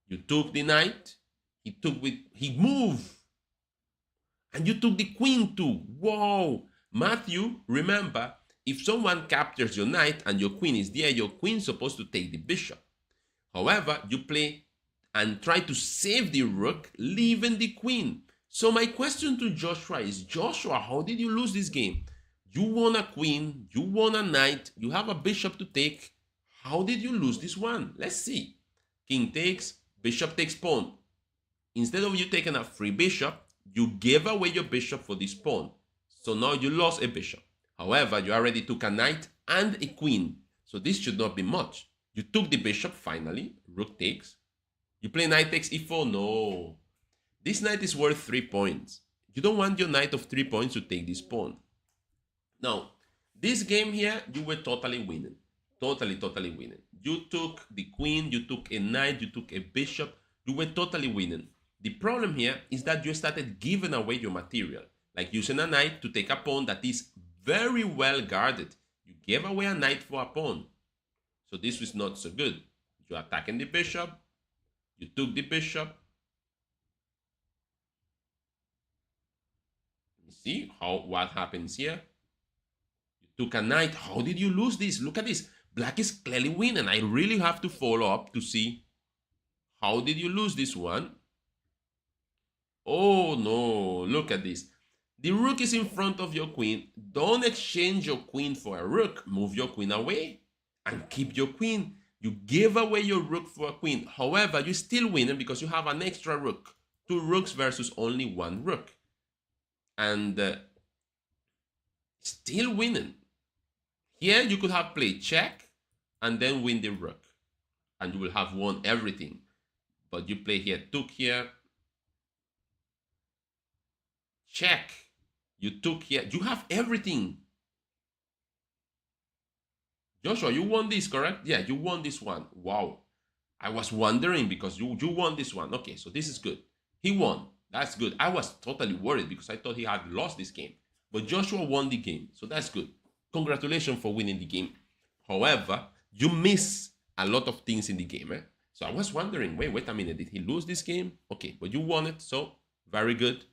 You took the knight. He moved. And you took the queen too. Wow. Matthew, remember, if someone captures your knight and your queen is there, your queen is supposed to take the bishop. However, you play and try to save the rook, leaving the queen. So my question to Joshua is, Joshua, how did you lose this game? You won a queen, you won a knight, you have a bishop to take. How did you lose this one? Let's see. King takes, bishop takes pawn. Instead of you taking a free bishop, you gave away your bishop for this pawn. So now you lost a bishop. However, you already took a knight and a queen. So this should not be much. You took the bishop finally. Rook takes. You play knight takes e4. No. This knight is worth 3 points. You don't want your knight of 3 points to take this pawn. Now, this game here, you were totally winning. Totally winning. You took the queen, you took a knight, you took a bishop. You were totally winning. The problem here is that you started giving away your material, like using a knight to take a pawn that is very well guarded. You gave away a knight for a pawn. So this was not so good. You're attacking the bishop. You took the bishop. You see what happens here? You took a knight. How did you lose this? Look at this. Black is clearly winning. I really have to follow up to see how did you lose this one. Oh no, look at this. The rook is in front of your queen. Don't exchange your queen for a rook. Move your queen away and keep your queen. You gave away your rook for a queen. However, you're still winning because you have an extra rook. 2 rooks versus only 1 rook. And still winning. Here you could have played check and then win the rook. And you will have won everything. But you play here, took here. Check. You took here. You have everything. Joshua, you won this, correct? Yeah, you won this one. Wow. I was wondering because you won this one. Okay, so this is good. He won. That's good. I was totally worried because I thought he had lost this game. But Joshua won the game, so that's good. Congratulations for winning the game. However, you miss a lot of things in the game. So I was wondering, wait a minute, did he lose this game? Okay, but you won it, so very good.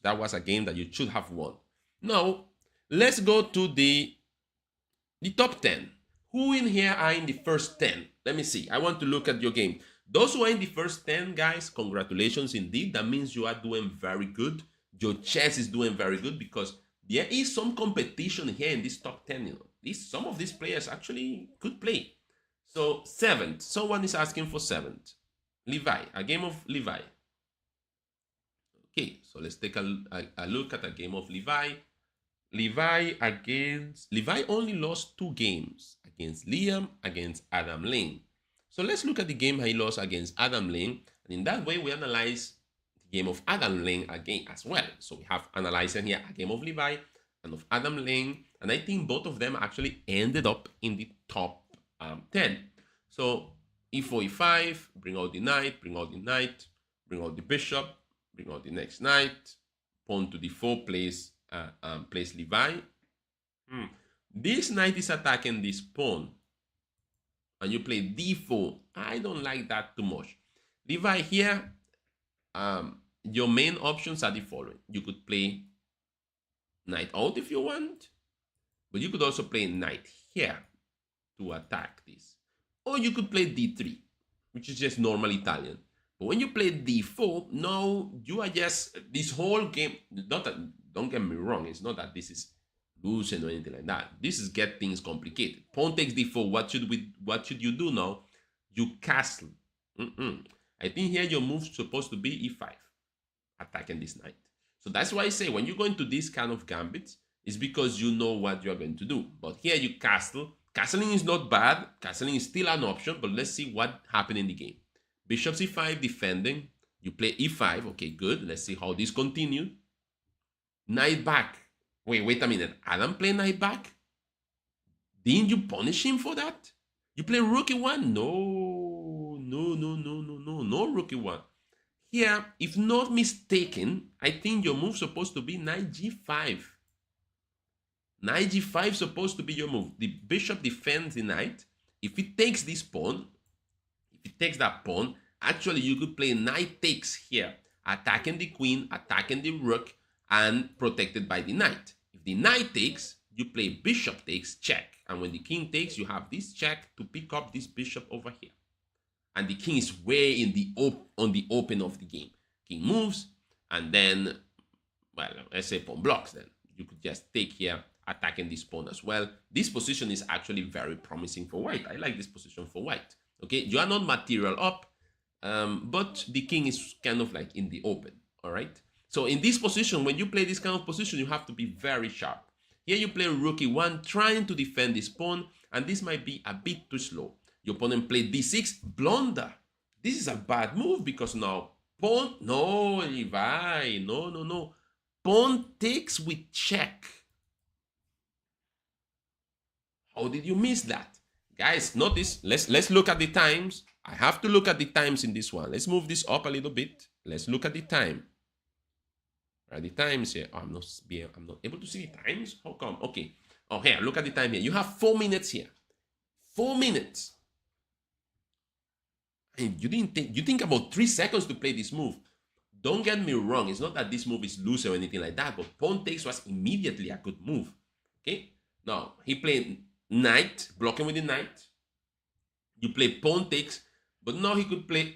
That was a game that you should have won. Now, let's go to the top 10. Who in here are in the first 10? Let me see. I want to look at your game. Those who are in the first 10, guys, congratulations indeed. That means you are doing very good. Your chess is doing very good because there is some competition here in this top 10. You know, some of these players actually could play. So 7th. Someone is asking for 7th. Levi. A game of Levi. Okay, so let's take a look at a game of Levi. Levi only lost 2 games against Liam, against Adam Lane. So let's look at the game he lost against Adam Lane. And in that way, we analyze the game of Adam Lane again as well. So we have analyzing here a game of Levi and of Adam Lane. And I think both of them actually ended up in the top 10. So e4, e5, bring out the knight, bring out the knight, bring out the bishop, bring out the next knight, pawn to d4, place Levi. This knight is attacking this pawn. And you play d4. I don't like that too much. Levi here, your main options are the following. You could play knight out if you want. But you could also play knight here to attack this. Or you could play d3, which is just normal Italian. But when you play d4, no, you are just, this whole game, don't get me wrong, it's not that this is losing or anything like that. This is get things complicated. Pawn takes d4, what should you do now? You castle. I think here your move's supposed to be e5, attacking this knight. So that's why I say when you go into this kind of gambits, it's because you know what you're going to do. But here you castle. Castling is not bad. Castling is still an option, but let's see what happened in the game. Bishop c5 defending. You play e5. Okay, good. Let's see how this continued. Knight back. Wait a minute. Adam play knight back? Didn't you punish him for that? You play rook e1? No, rook e1. Here, if not mistaken, I think your move's supposed to be knight g5. Knight g5 is supposed to be your move. The bishop defends the knight. If it takes this pawn, if it takes that pawn, actually you could play knight takes here, attacking the queen, attacking the rook, and protected by the knight. If the knight takes, you play bishop takes, check. And when the king takes, you have this check to pick up this bishop over here. And the king is way in the on the open of the game. King moves, and then, well, let's say pawn blocks then. You could just take here, attacking this pawn as well. This position is actually very promising for white. I like this position for white. Okay, you are not material up, but the king is kind of like in the open, all right? So in this position, when you play this kind of position, you have to be very sharp. Here you play rook e1, trying to defend this pawn, and this might be a bit too slow. Your opponent played d6, blunder. This is a bad move because now pawn, no, Levi, no. Pawn takes with check. How did you miss that? Guys, notice, let's look at the times. I have to look at the times in this one. Let's move this up a little bit. Let's look at the time. Where are the times here? Oh, I'm not able to see the times. How come? Okay. Oh, here, look at the time here. You have 4 minutes here. 4 minutes. And you think about 3 seconds to play this move. Don't get me wrong. It's not that this move is loose or anything like that, but pawn takes was immediately a good move. Okay. Now, he played knight, blocking with the knight. You play pawn takes, but now he could play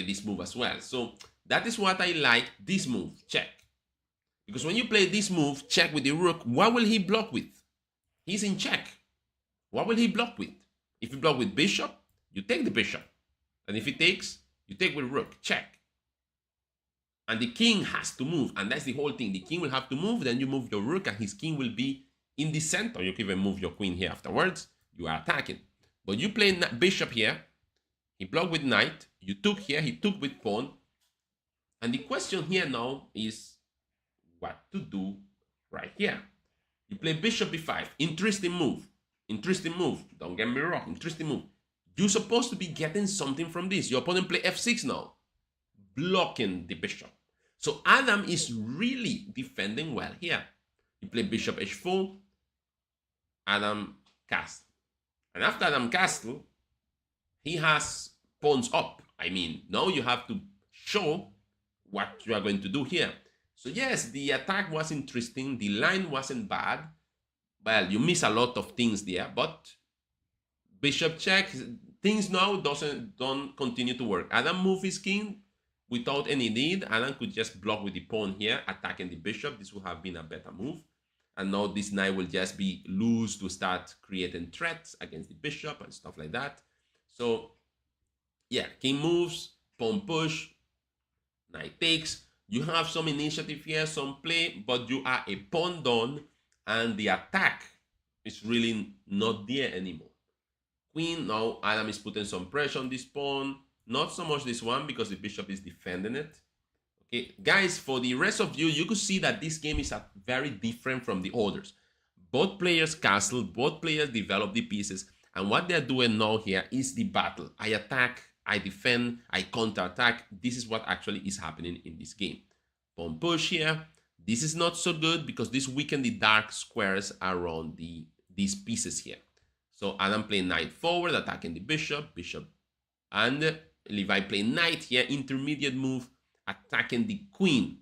this move as well. So That is what I like, this move, check. Because when you play this move, check with the rook, what will he block with? He's in check. What will he block with? If you block with bishop, you take the bishop. And if he takes, you take with rook, check. And the king has to move, and that's the whole thing. The king will have to move, then you move your rook, and his king will be in the center. You can even move your queen here afterwards. You are attacking. But you play bishop here. He blocked with knight. You took here. He took with pawn. And the question here now is what to do right here. You play bishop b5. Interesting move. Interesting move. Don't get me wrong. Interesting move. You're supposed to be getting something from this. Your opponent play f6 now, blocking the bishop. So Adam is really defending well here. He played bishop h4. Adam castle. And after Adam castle, he has pawns up. I mean, now you have to show what you are going to do here. So yes, the attack was interesting. The line wasn't bad. Well, you miss a lot of things there, but bishop check, things now don't continue to work. Adam moved his king without any need. Adam could just block with the pawn here, attacking the bishop. This would have been a better move. And now this knight will just be loose to start creating threats against the bishop and stuff like that. So yeah, king moves, pawn push, knight takes. You have some initiative here, some play, but you are a pawn down, and the attack is really not there anymore. Queen, now Adam is putting some pressure on this pawn. Not so much this one because the bishop is defending it. Okay, guys, for the rest of you, you could see that this game is very different from the others. Both players castle, both players develop the pieces, and what they're doing now here is the battle. I attack, I defend, I counter-attack. This is what actually is happening in this game. Pawn push here. This is not so good because this weakens the dark squares around these pieces here. So Adam playing knight forward, attacking the bishop, and Levi playing knight here, intermediate move, attacking the queen.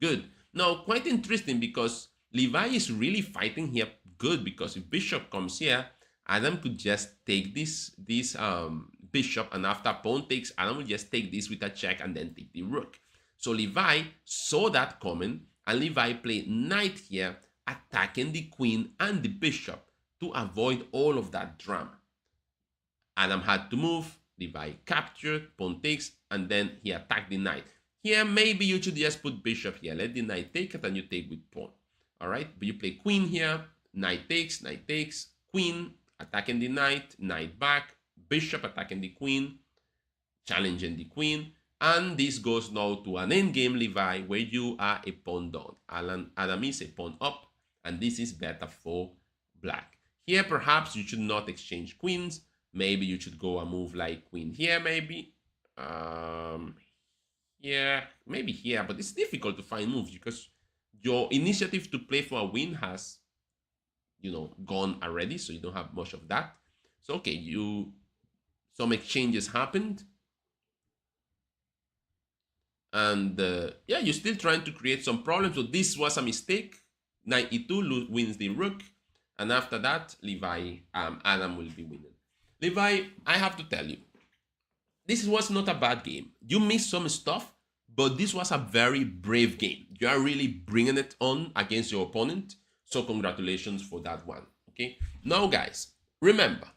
Good. Now, quite interesting because Levi is really fighting here good, because if bishop comes here, Adam could just take this bishop, and after pawn takes, Adam will just take this with a check and then take the rook. So Levi saw that coming, and Levi played knight here, attacking the queen and the bishop to avoid all of that drama. Adam had to move, Levi captured, pawn takes, and then he attacked the knight. Here, maybe you should just put bishop here. Let the knight take it, and you take with pawn. All right, but you play queen here, knight takes, queen, attacking the knight, knight back, bishop attacking the queen, challenging the queen, and this goes now to an endgame, Levi, where you are a pawn down. Adam is a pawn up, and this is better for black. Here, perhaps you should not exchange queens. Maybe you should go a move like queen here, maybe. Yeah, maybe here, but it's difficult to find moves because your initiative to play for a win has, gone already, so you don't have much of that. So, okay, some exchanges happened. And, yeah, you're still trying to create some problems. So this was a mistake. Knight e2 wins the rook. And after that, Adam will be winning. Levi, I have to tell you, this was not a bad game. You missed some stuff, but this was a very brave game. You are really bringing it on against your opponent. So congratulations for that one, okay? Now, guys, remember,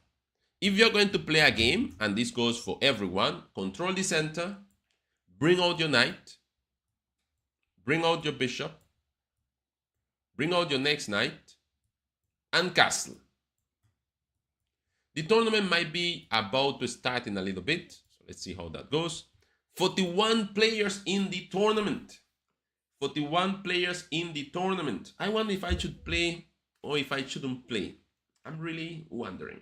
if you're going to play a game, and this goes for everyone, control the center, bring out your knight, bring out your bishop, bring out your next knight, and castle. The tournament might be about to start in a little bit, so let's see how that goes. 41 players in the tournament. 41 players in the tournament. I wonder if I should play or if I shouldn't play. I'm really wondering.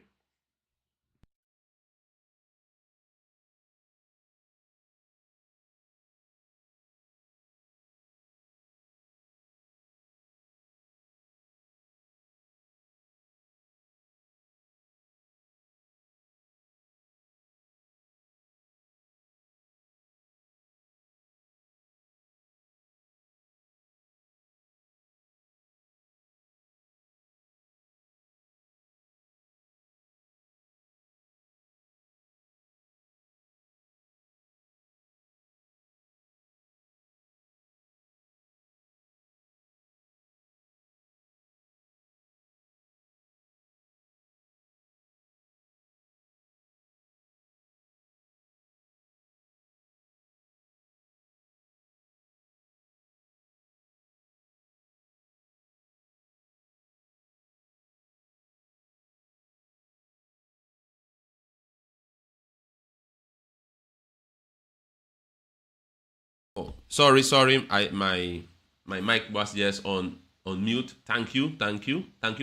Oh, sorry. My mic was just on mute. Thank you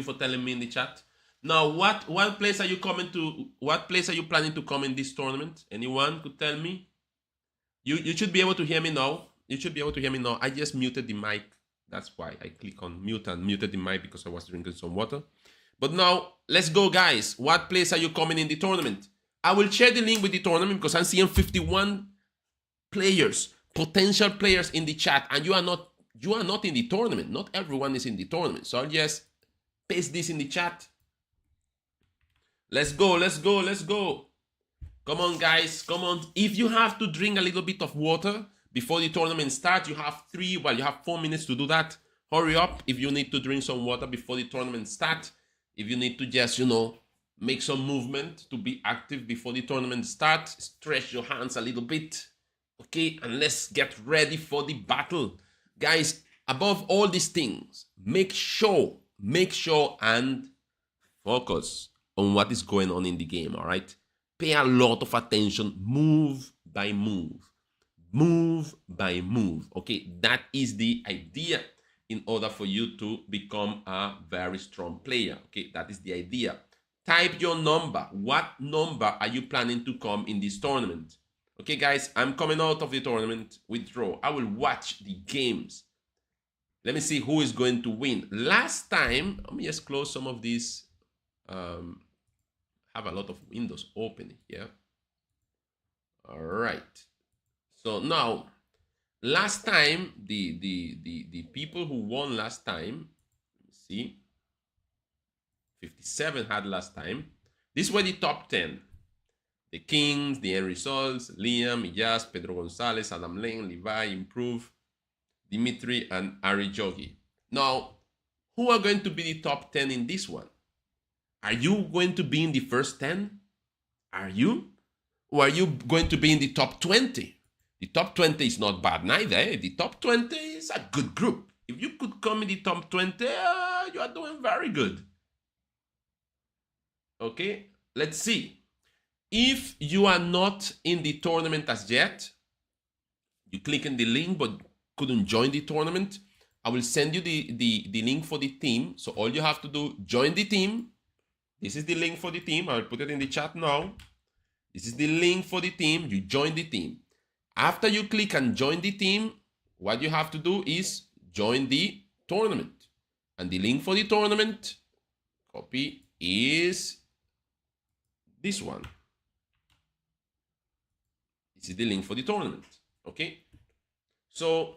for telling me in the chat. Now, what place are you coming to? What place are you planning to come in this tournament? Anyone could tell me? You should be able to hear me now. You should be able to hear me now. I just muted the mic. That's why I click on mute and muted the mic, because I was drinking some water. But now, let's go, guys. What place are you coming in the tournament? I will share the link with the tournament, because I'm seeing 51 players, potential players in the chat, and you are not in the tournament. Not everyone is in the tournament. So I'll just paste this in the chat. Let's go. Come on, guys, come on. If you have to drink a little bit of water before the tournament starts, you have 4 minutes to do that. Hurry up if you need to drink some water before the tournament starts. If you need to just, make some movement to be active before the tournament starts, stretch your hands a little bit. Okay, and let's get ready for the battle. Guys, above all these things, make sure and focus on what is going on in the game, all right? Pay a lot of attention, move by move, okay? That is the idea in order for you to become a very strong player, okay? That is the idea. Type your number. What number are you planning to come in this tournament? Okay, guys, I'm coming out of the tournament. Withdraw. I will watch the games. Let me see who is going to win. Last time, let me just close some of these. Have a lot of windows open here. All right. So now, last time, the people who won last time, let me see, 57 had last time. These were the top 10. The Kings, the Henry Sols, Liam, Iyas, Pedro Gonzalez, Adam Lane, Levi, Improve, Dimitri, and Ari Jogi. Now, who are going to be the top 10 in this one? Are you going to be in the first 10? Are you? Or are you going to be in the top 20? The top 20 is not bad neither. Eh? The top 20 is a good group. If you could come in the top 20, you are doing very good. Okay, let's see. If you are not in the tournament as yet, you click on the link but couldn't join the tournament, I will send you the link for the team. So all you have to do, join the team. This is the link for the team. I will put it in the chat now. This is the link for the team. You join the team. After you click and join the team, what you have to do is join the tournament. And the link for the tournament, copy, is this one. This is the link for the tournament. Okay? So,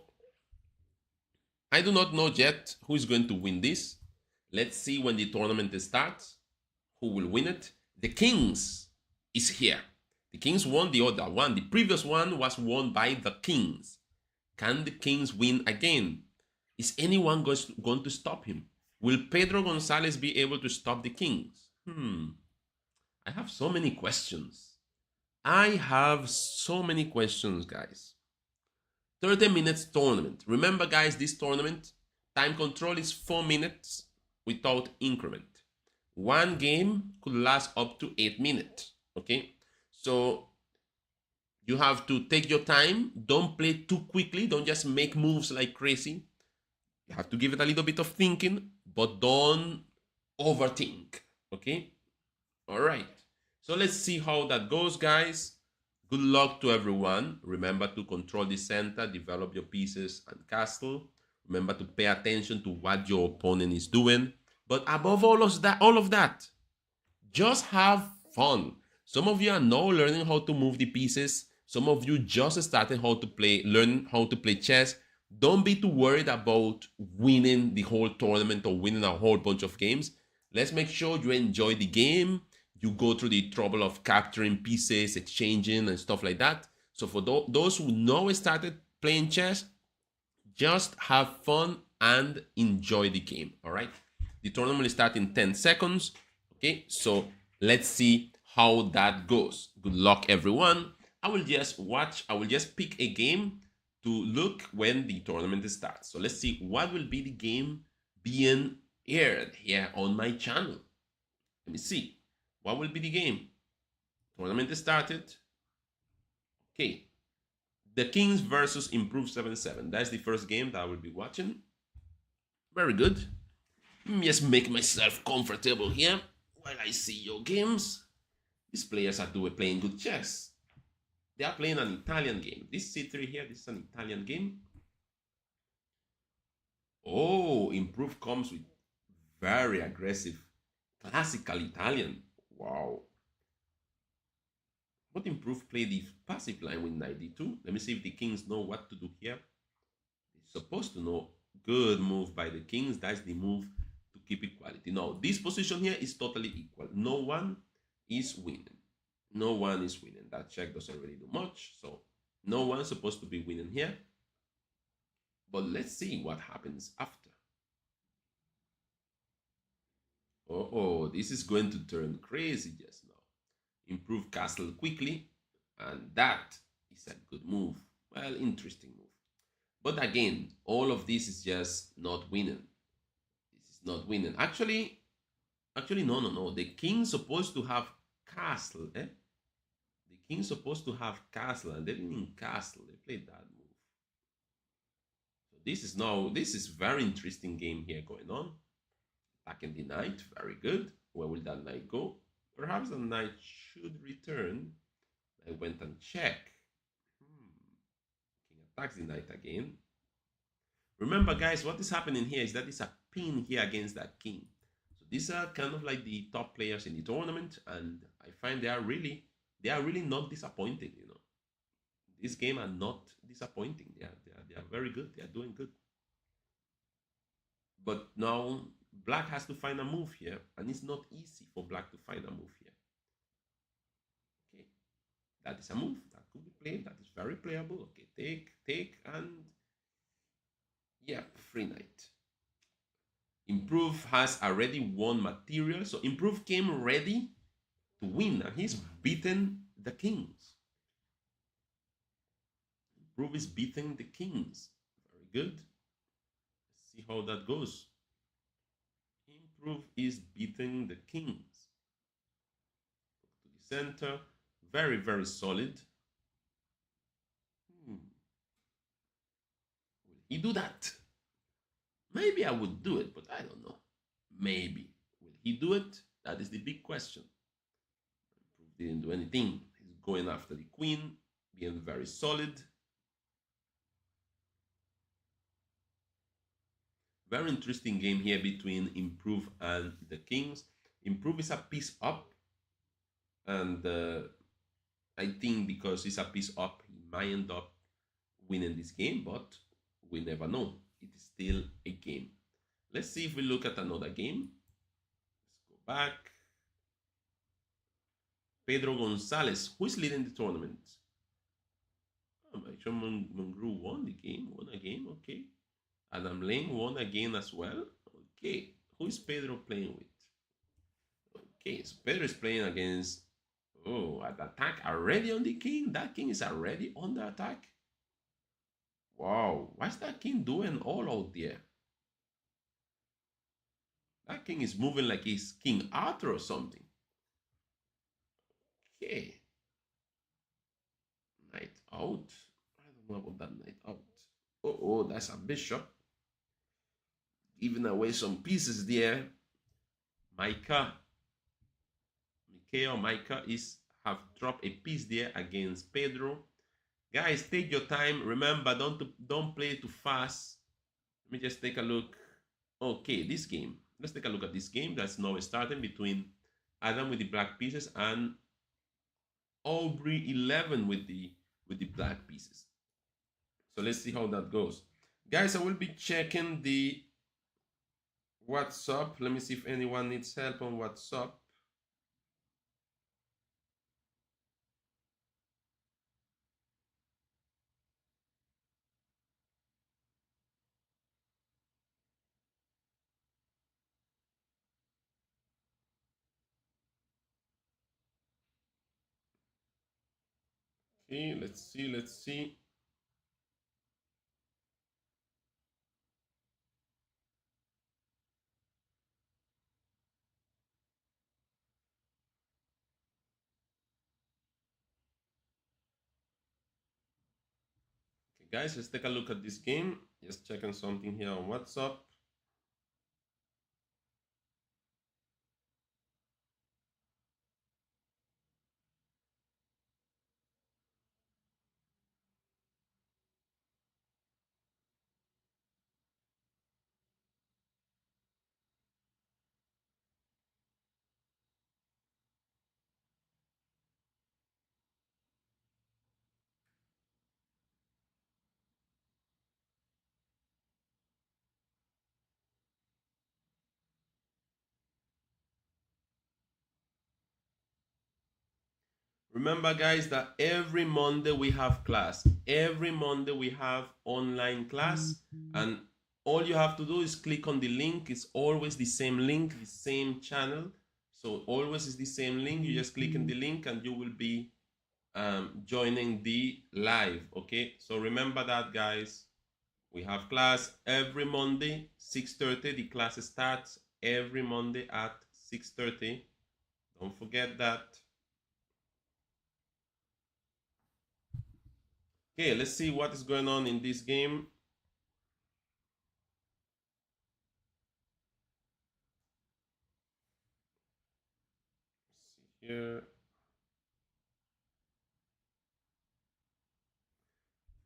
I do not know yet who is going to win this. Let's see when the tournament starts. Who will win it? The Kings is here. The Kings won the other one. The previous one was won by the Kings. Can the Kings win again? Is anyone going to stop him? Will Pedro Gonzalez be able to stop the Kings? I have so many questions. I have so many questions, guys. 30 minutes tournament. Remember, guys, this tournament, time control is 4 minutes without increment. One game could last up to 8 minutes, okay? So you have to take your time. Don't play too quickly. Don't just make moves like crazy. You have to give it a little bit of thinking, but don't overthink, okay? All right. So let's see how that goes, guys. Good luck to everyone. Remember to control the center, develop your pieces and castle. Remember to pay attention to what your opponent is doing. But above all of that, just have fun. Some of you are now learning how to move the pieces. Some of you just started learning how to play chess. Don't be too worried about winning the whole tournament or winning a whole bunch of games. Let's make sure you enjoy the game. You go through the trouble of capturing pieces, exchanging, and stuff like that. So for those who now started playing chess, just have fun and enjoy the game, all right? The tournament will start in 10 seconds, okay? So let's see how that goes. Good luck, everyone. I will just pick a game to look when the tournament starts. So let's see what will be the game being aired here on my channel. Let me see. What will be the game? Tournament started. Okay. The Kings versus Improved 7-7. That's the first game that I will be watching. Very good. Just make myself comfortable here while I see your games. These players are playing good chess. They are playing an Italian game. This C3 here, this is an Italian game. Oh, Improved comes with very aggressive classical Italian. Wow. But Improved play the passive line with knight d2. Let me see if the kings know what to do here. They're supposed to know. Good move by the kings. That's the move to keep equality. Now, this position here is totally equal. No one is winning. No one is winning. That check doesn't really do much. So no one's supposed to be winning here. But let's see what happens after. Oh, this is going to turn crazy just now. Improve castle quickly, and that is a good move. Well, interesting move. But again, all of this is just not winning. This is not winning. Actually, no. The king's supposed to have castle, eh? The king's supposed to have castle, and they didn't castle. They played that move. So this is very interesting game here going on. Attacking the knight, very good. Where will that knight go? Perhaps the knight should return. I went and check. King attacks the knight again. Remember, guys, what is happening here is that it's a pin here against that king. So these are kind of like the top players in the tournament, and I find they are really not disappointing. You know, this game are not disappointing. They are very good. They are doing good. But now black has to find a move here, and it's not easy for black to find a move here. Okay, that is a move that could be played. That is very playable. Okay, take, and yeah, free knight. Improve has already won material, so Improve came ready to win, and he's beaten the kings. Improve is beating the kings. Very good. Let's see how that goes. Improve is beating the kings. To the center. Very, very solid. Will he do that? Maybe I would do it, but I don't know. Maybe. Will he do it? That is the big question. Improve didn't do anything. He's going after the queen, being very solid. Very interesting game here between Improve and the kings. Improve is a piece up, and I think because he's a piece up, he might end up winning this game, but we never know. It is still a game. Let's see if we look at another game. Let's go back. Pedro Gonzalez, who is leading the tournament? Actually, Mungru won the game, okay. Adam Lane won again as well. Okay, who is Pedro playing with? Okay, so Pedro is playing against, an attack already on the king. That king is already on the attack. Wow, what's that king doing all out there? That king is moving like he's King Arthur or something. Okay. Knight out. I don't know about that knight out. Oh, that's a bishop. Giving away some pieces there. Micah have dropped a piece there against Pedro. Guys, take your time. Remember, don't play too fast. Let me just take a look. Okay, this game. Let's take a look at this game that's now starting between Adam with the black pieces and Aubrey 11 with the black pieces. So let's see how that goes. Guys, I will be checking the WhatsApp. Let me see if anyone needs help on WhatsApp. Okay, let's see. Guys, let's take a look at this game. Just checking something here on WhatsApp. Remember, guys, that every Monday we have class. Every Monday we have online class. And all you have to do is click on the link. It's always the same link, the same channel. So always is the same link. You just click on the link and you will be joining the live. Okay, so remember that, guys. We have class every Monday, 6:30. The class starts every Monday at 6:30. Don't forget that. Okay, let's see what is going on in this game. Let's see here.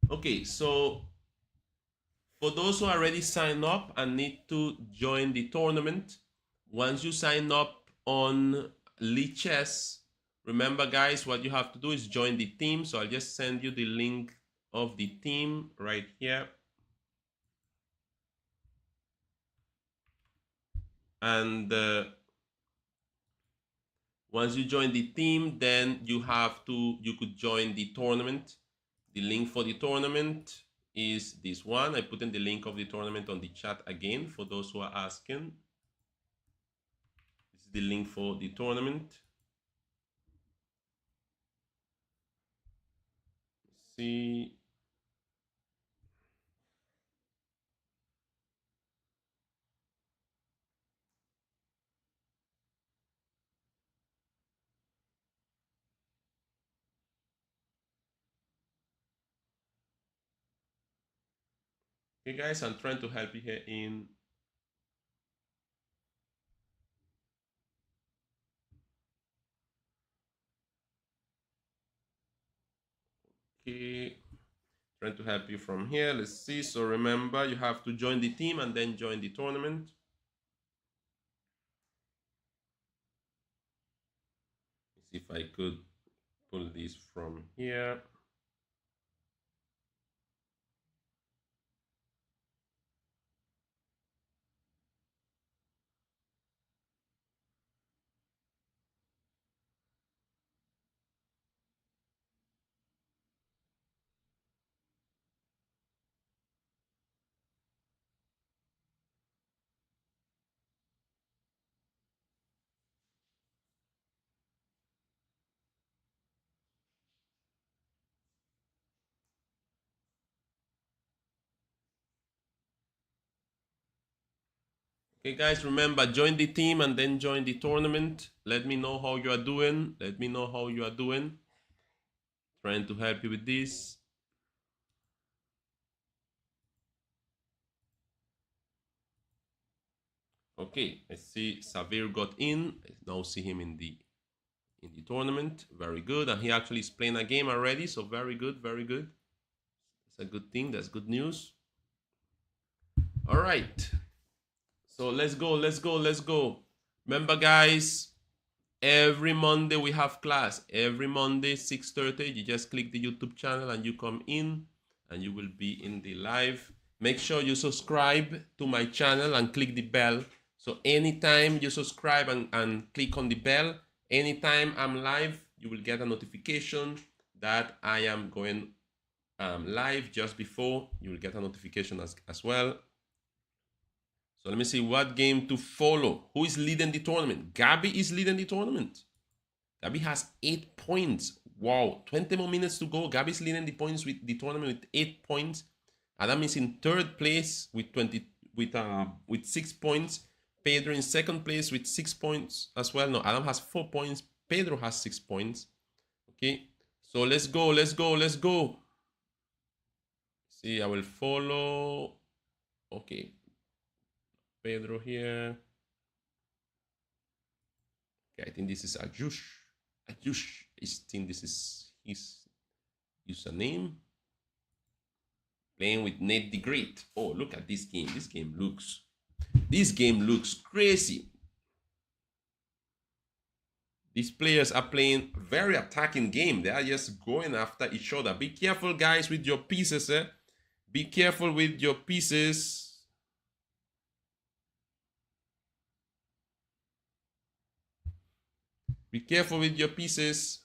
Okay, so for those who already signed up and need to join the tournament, once you sign up on Lichess, remember, guys, what you have to do is join the team. So I'll just send you the link of the team right here. And once you join the team, then you could join the tournament. The link for the tournament is this one. I put in the link of the tournament on the chat again for those who are asking. This is the link for the tournament. Let's see. Okay, guys, I'm trying to help you here in okay, trying to help you from here. Let's see. So remember, you have to join the team and then join the tournament. Let's see if I could pull this from here. Okay, guys, remember, join the team and then join the tournament. Let me know how you are doing. Let me know how you are doing. Trying to help you with this. Okay, I see Savir got in. I now see him in the tournament. Very good. And he actually is playing a game already. So very good, very good. It's a good thing. That's good news. All right. So let's go, let's go, let's go. Remember, guys, every Monday we have class. Every Monday, 6:30. You just click the YouTube channel and you come in and you will be in the live. Make sure you subscribe to my channel and click the bell. So anytime you subscribe and click on the bell, anytime I'm live, you will get a notification that I am going live just before. You will get a notification as well. So let me see what game to follow. Who is leading the tournament? Gabby is leading the tournament. Gabby has 8 points. Wow, 20 more minutes to go. Gabby is leading the points with the tournament with 8 points. Adam is in third place with 6 points. Pedro in second place with 6 points as well. No, Adam has 4 points. Pedro has 6 points. Okay, so let's go, let's go, let's go. See, I will follow. Okay. Pedro here. Okay, I think this is Ajush. Ajush. I think this is his username. Playing with Nate the Great. Oh, look at this game. This game looks crazy. These players are playing very attacking game. They are just going after each other. Be careful, guys, with your pieces. Be careful with your pieces. Be careful with your pieces.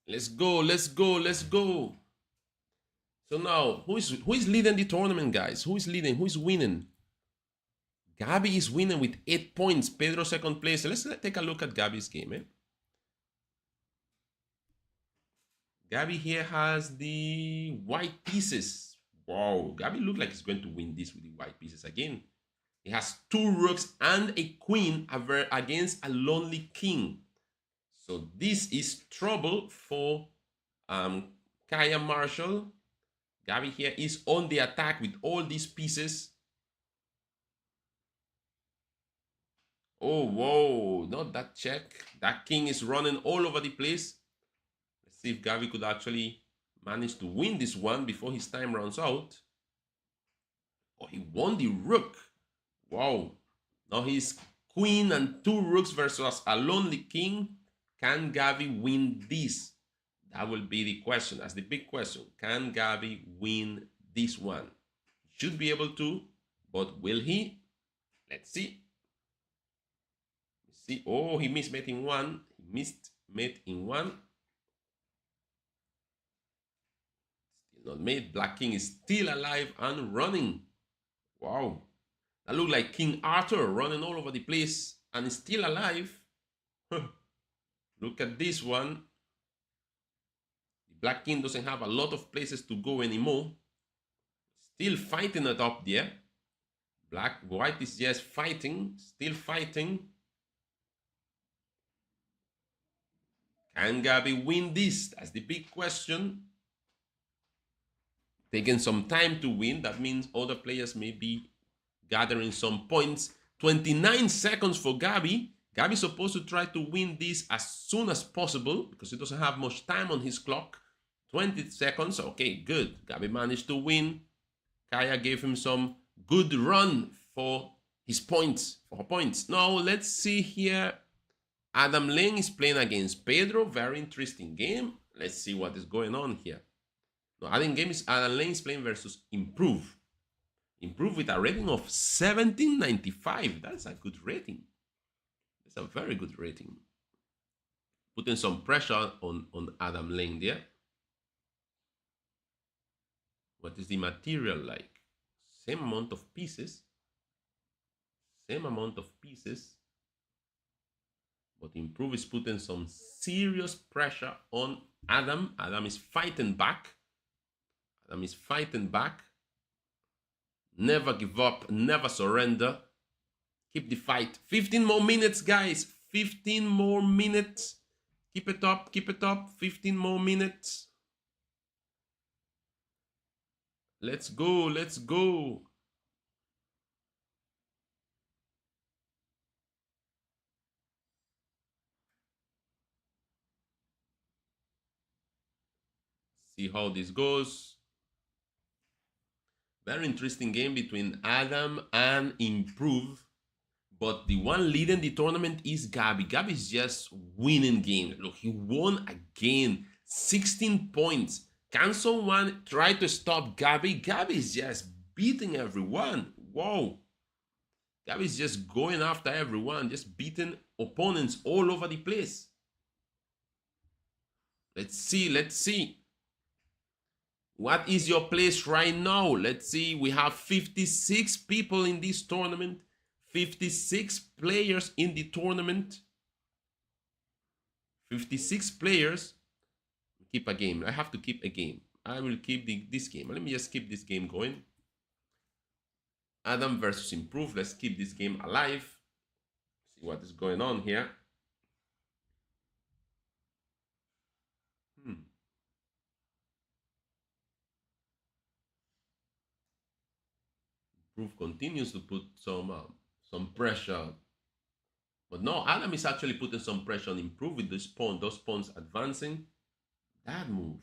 Let's go, let's go, let's go. So now, who is leading the tournament, guys? Who is leading? Who is winning? Gabi is winning with 8 points. Pedro second place. So let's take a look at Gabi's game. Gabi here has the white pieces. Wow, Gabi looks like he's going to win this with the white pieces again. He has 2 rooks and a queen against a lonely king. So this is trouble for Kaya Marshall. Gabi here is on the attack with all these pieces. Oh, whoa, not that check. That king is running all over the place. Let's see if Gabi could actually manage to win this one before his time runs out. Oh, he won the rook. Wow. Now he's queen and 2 rooks versus a lonely king. Can Gabi win this? That will be the question. That's the big question. Can Gabi win this one? Should be able to, but will he? Let's see. See, oh, he missed mate in 1. He missed mate in 1. Still not made. Black king is still alive and running. Wow. That looked like King Arthur running all over the place and is still alive. Look at this one. The black king doesn't have a lot of places to go anymore. Still fighting it up there. White is just fighting, still fighting. Can Gabi win this? That's the big question. Taking some time to win. That means other players may be gathering some points. 29 seconds for Gabi. Gabi's supposed to try to win this as soon as possible because he doesn't have much time on his clock. 20 seconds. Okay, good. Gabi managed to win. Kaya gave him some good run for his points, for her points. Now, let's see here. Adam Lane is playing against Pedro. Very interesting game. Let's see what is going on here. Now, Adam Lane is playing versus Improve. Improve with a rating of 1795. That's a good rating. That's a very good rating. Putting some pressure on Adam Lane there. What is the material like? Same amount of pieces. Same amount of pieces. But Improve is putting some serious pressure on Adam. Adam is fighting back. Adam is fighting back. Never give up. Never surrender. Keep the fight. 15 more minutes, guys. 15 more minutes. Keep it up. Keep it up. 15 more minutes. Let's go. Let's go. See how this goes. Very interesting game between Adam and Improve. But the one leading the tournament is Gabi. Gabi is just winning games. Look, he won again. 16 points. Can someone try to stop Gabi? Gabi is just beating everyone. Whoa. Gabi is just going after everyone. Just beating opponents all over the place. Let's see. Let's see. What is your place right now? Let's see. We have 56 people in this tournament. 56 players in the tournament. 56 players. Keep a game. I have to keep a game. I will keep this game. Let me just keep this game going. Adam versus Improve. Let's keep this game alive. See what is going on here. Improve continues to put some pressure. But no, Adam is actually putting some pressure on Improve with this pawn. Those pawns advancing. That move.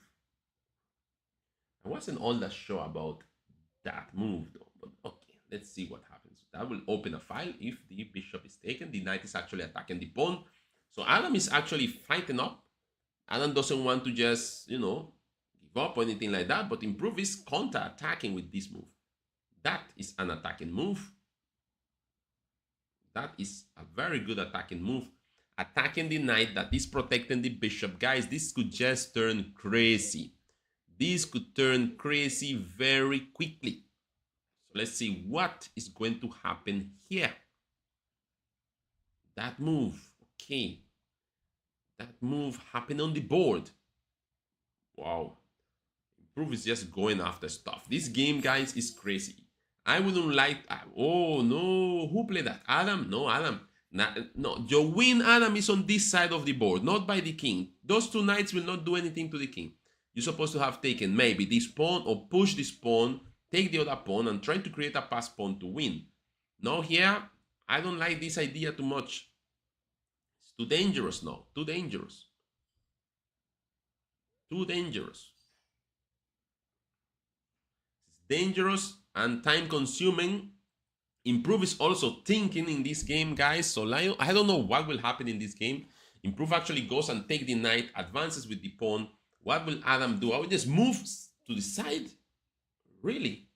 I wasn't all that sure about that move though. But okay, let's see what happens. That will open a file if the bishop is taken. The knight is actually attacking the pawn. So Adam is actually fighting up. Adam doesn't want to just, give up or anything like that. But Improve is counter-attacking with this move. That is an attacking move. That is a very good attacking move. Attacking the knight that is protecting the bishop. Guys, this could just turn crazy. This could turn crazy very quickly. So let's see what is going to happen here. That move. Okay. That move happened on the board. Wow. Improve is just going after stuff. This game, guys, is crazy. I wouldn't like... Oh, no. Who played that? Adam? No, Adam. No, your win, Adam, is on this side of the board, not by the king. Those two knights will not do anything to the king. You're supposed to have taken maybe this pawn or push this pawn, take the other pawn, and try to create a pass pawn to win. Now here, I don't like this idea too much. It's too dangerous now. Too dangerous. Too dangerous. It's dangerous and time-consuming. Improve is also thinking in this game, guys. So I don't know what will happen in this game. Improve actually goes and take the knight, advances with the pawn. What will Adam do? I will just move to the side. Really?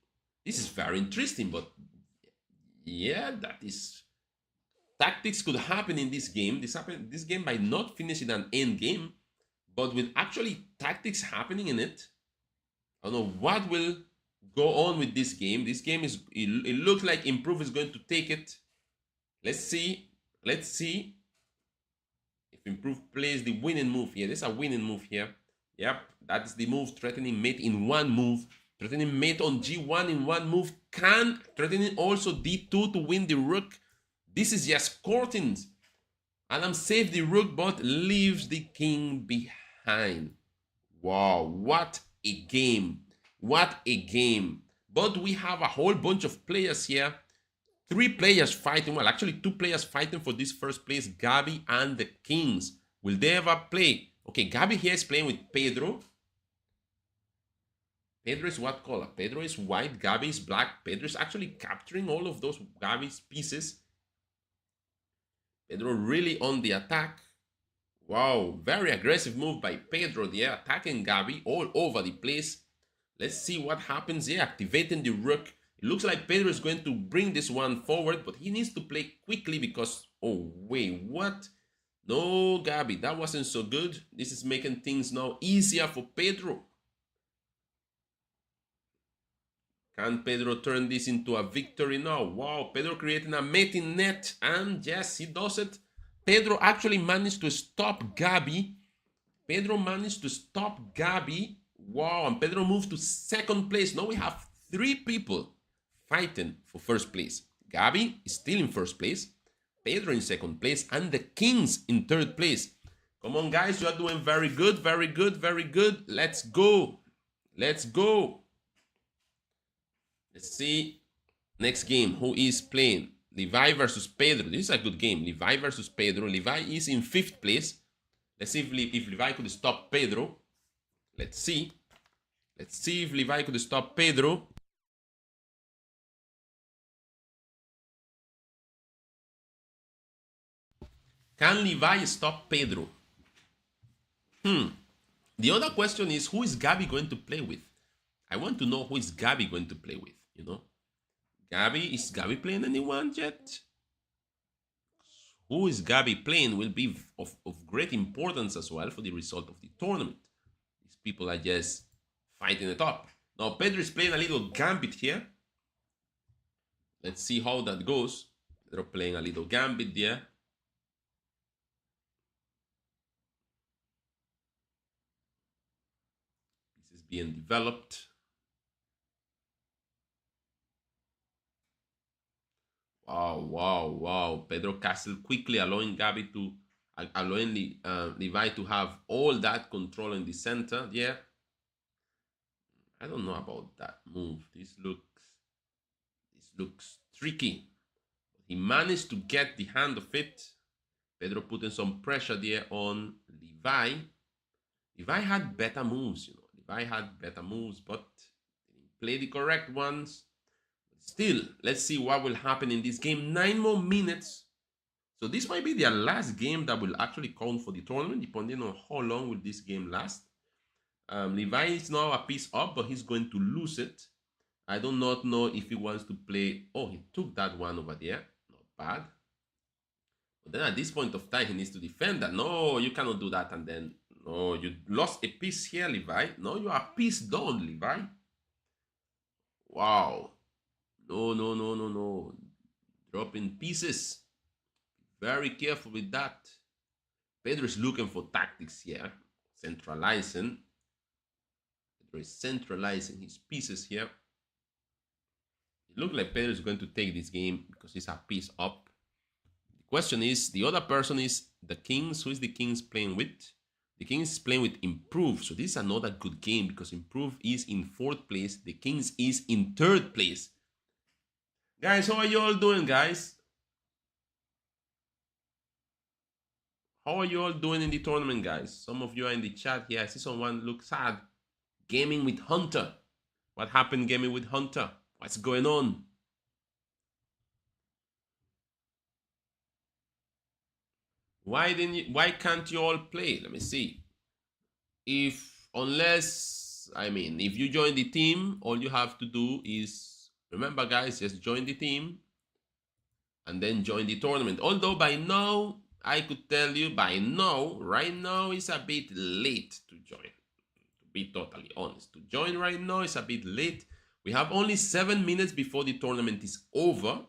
This is very interesting, but yeah, that is... Tactics could happen in this game. This game might not finish in an end game, but with actually tactics happening in it, I don't know what will go on with this game. This game is... It looks like Improve is going to take it. Let's see. Let's see if Improve plays the winning move here. There's a winning move here. Yep, that is the move, threatening mate in one move. Threatening mate on g1 in one move. Threatening also d2 to win the rook. This is just courting. Adam saves the rook but leaves the king behind. Wow, what a game. What a game. But we have a whole bunch of players here. 3 players fighting. Well, actually 2 players fighting for this first place. Gabi and the Kings. Will they ever play? Okay, Gabi here is playing with Pedro. Pedro is what color? Pedro is white, Gabi is black. Pedro is actually capturing all of those Gabi's pieces. Pedro really on the attack. Wow, very aggressive move by Pedro there, attacking Gabi all over the place. Let's see what happens here, activating the rook. It looks like Pedro is going to bring this one forward, but he needs to play quickly because... Oh, wait, what? No, Gabi, that wasn't so good. This is making things now easier for Pedro. Can Pedro turn this into a victory now? Wow, Pedro creating a mating net, and yes, he does it. Pedro actually managed to stop Gabi. Pedro managed to stop Gabi. Wow, and Pedro moved to second place. Now we have 3 people fighting for first place. Gabi is still in first place. Pedro in second place, and the Kings in third place. Come on, guys, you are doing very good, very good, very good. Let's go. Let's go. Let's see. Next game, who is playing? Levi versus Pedro. This is a good game. Levi versus Pedro. Levi is in 5th place. Let's see if Levi could stop Pedro. Let's see. Let's see if Levi could stop Pedro. Can Levi stop Pedro? The other question is, who is Gabi going to play with? I want to know who is Gabi going to play with, you know? Is Gabi playing anyone yet? Who is Gabi playing will be of great importance as well for the result of the tournament. These people are just fighting the top. Now Pedro is playing a little gambit here. Let's see how that goes. Pedro playing a little gambit there. This is being developed. Wow. Pedro Castle quickly allowing Levi to have all that control in the center. Yeah. I don't know about that move. This looks tricky. He managed to get the hand of it. Pedro putting some pressure there on Levi. Levi had better moves, Levi had better moves, but didn't play the correct ones. Still, let's see what will happen in this game. 9 more minutes. So this might be their last game that will actually count for the tournament, depending on how long will this game last. Levi is now a piece up, but he's going to lose it. I do not know if he wants to play. Oh, he took that one over there. Not bad. But then at this point of time, he needs to defend that. No, you cannot do that. And then, no, you lost a piece here, Levi. No, you are a piece down, Levi. Wow. No. Dropping pieces. Very careful with that. Pedro is looking for tactics here. Centralizing. Pedro is centralizing his pieces here. It looks like Pedro is going to take this game because he's a piece up. The question is, the other person is the Kings. Who is the Kings playing with? The Kings is playing with Improve. So this is another good game because Improve is in 4th place. The Kings is in 3rd place. Guys, how are you all doing, guys? How are you all doing in the tournament, guys? Some of you are in the chat here. I see someone look sad. Gaming with Hunter. What happened gaming with Hunter? What's going on? Why can't you all play? Let me see. If you join the team, all you have to do is, remember guys, just join the team and then join the tournament. Although by now, I could tell you right now it's a bit late to join. To be totally honest, to join right now is a bit late. We have only 7 minutes before the tournament is over.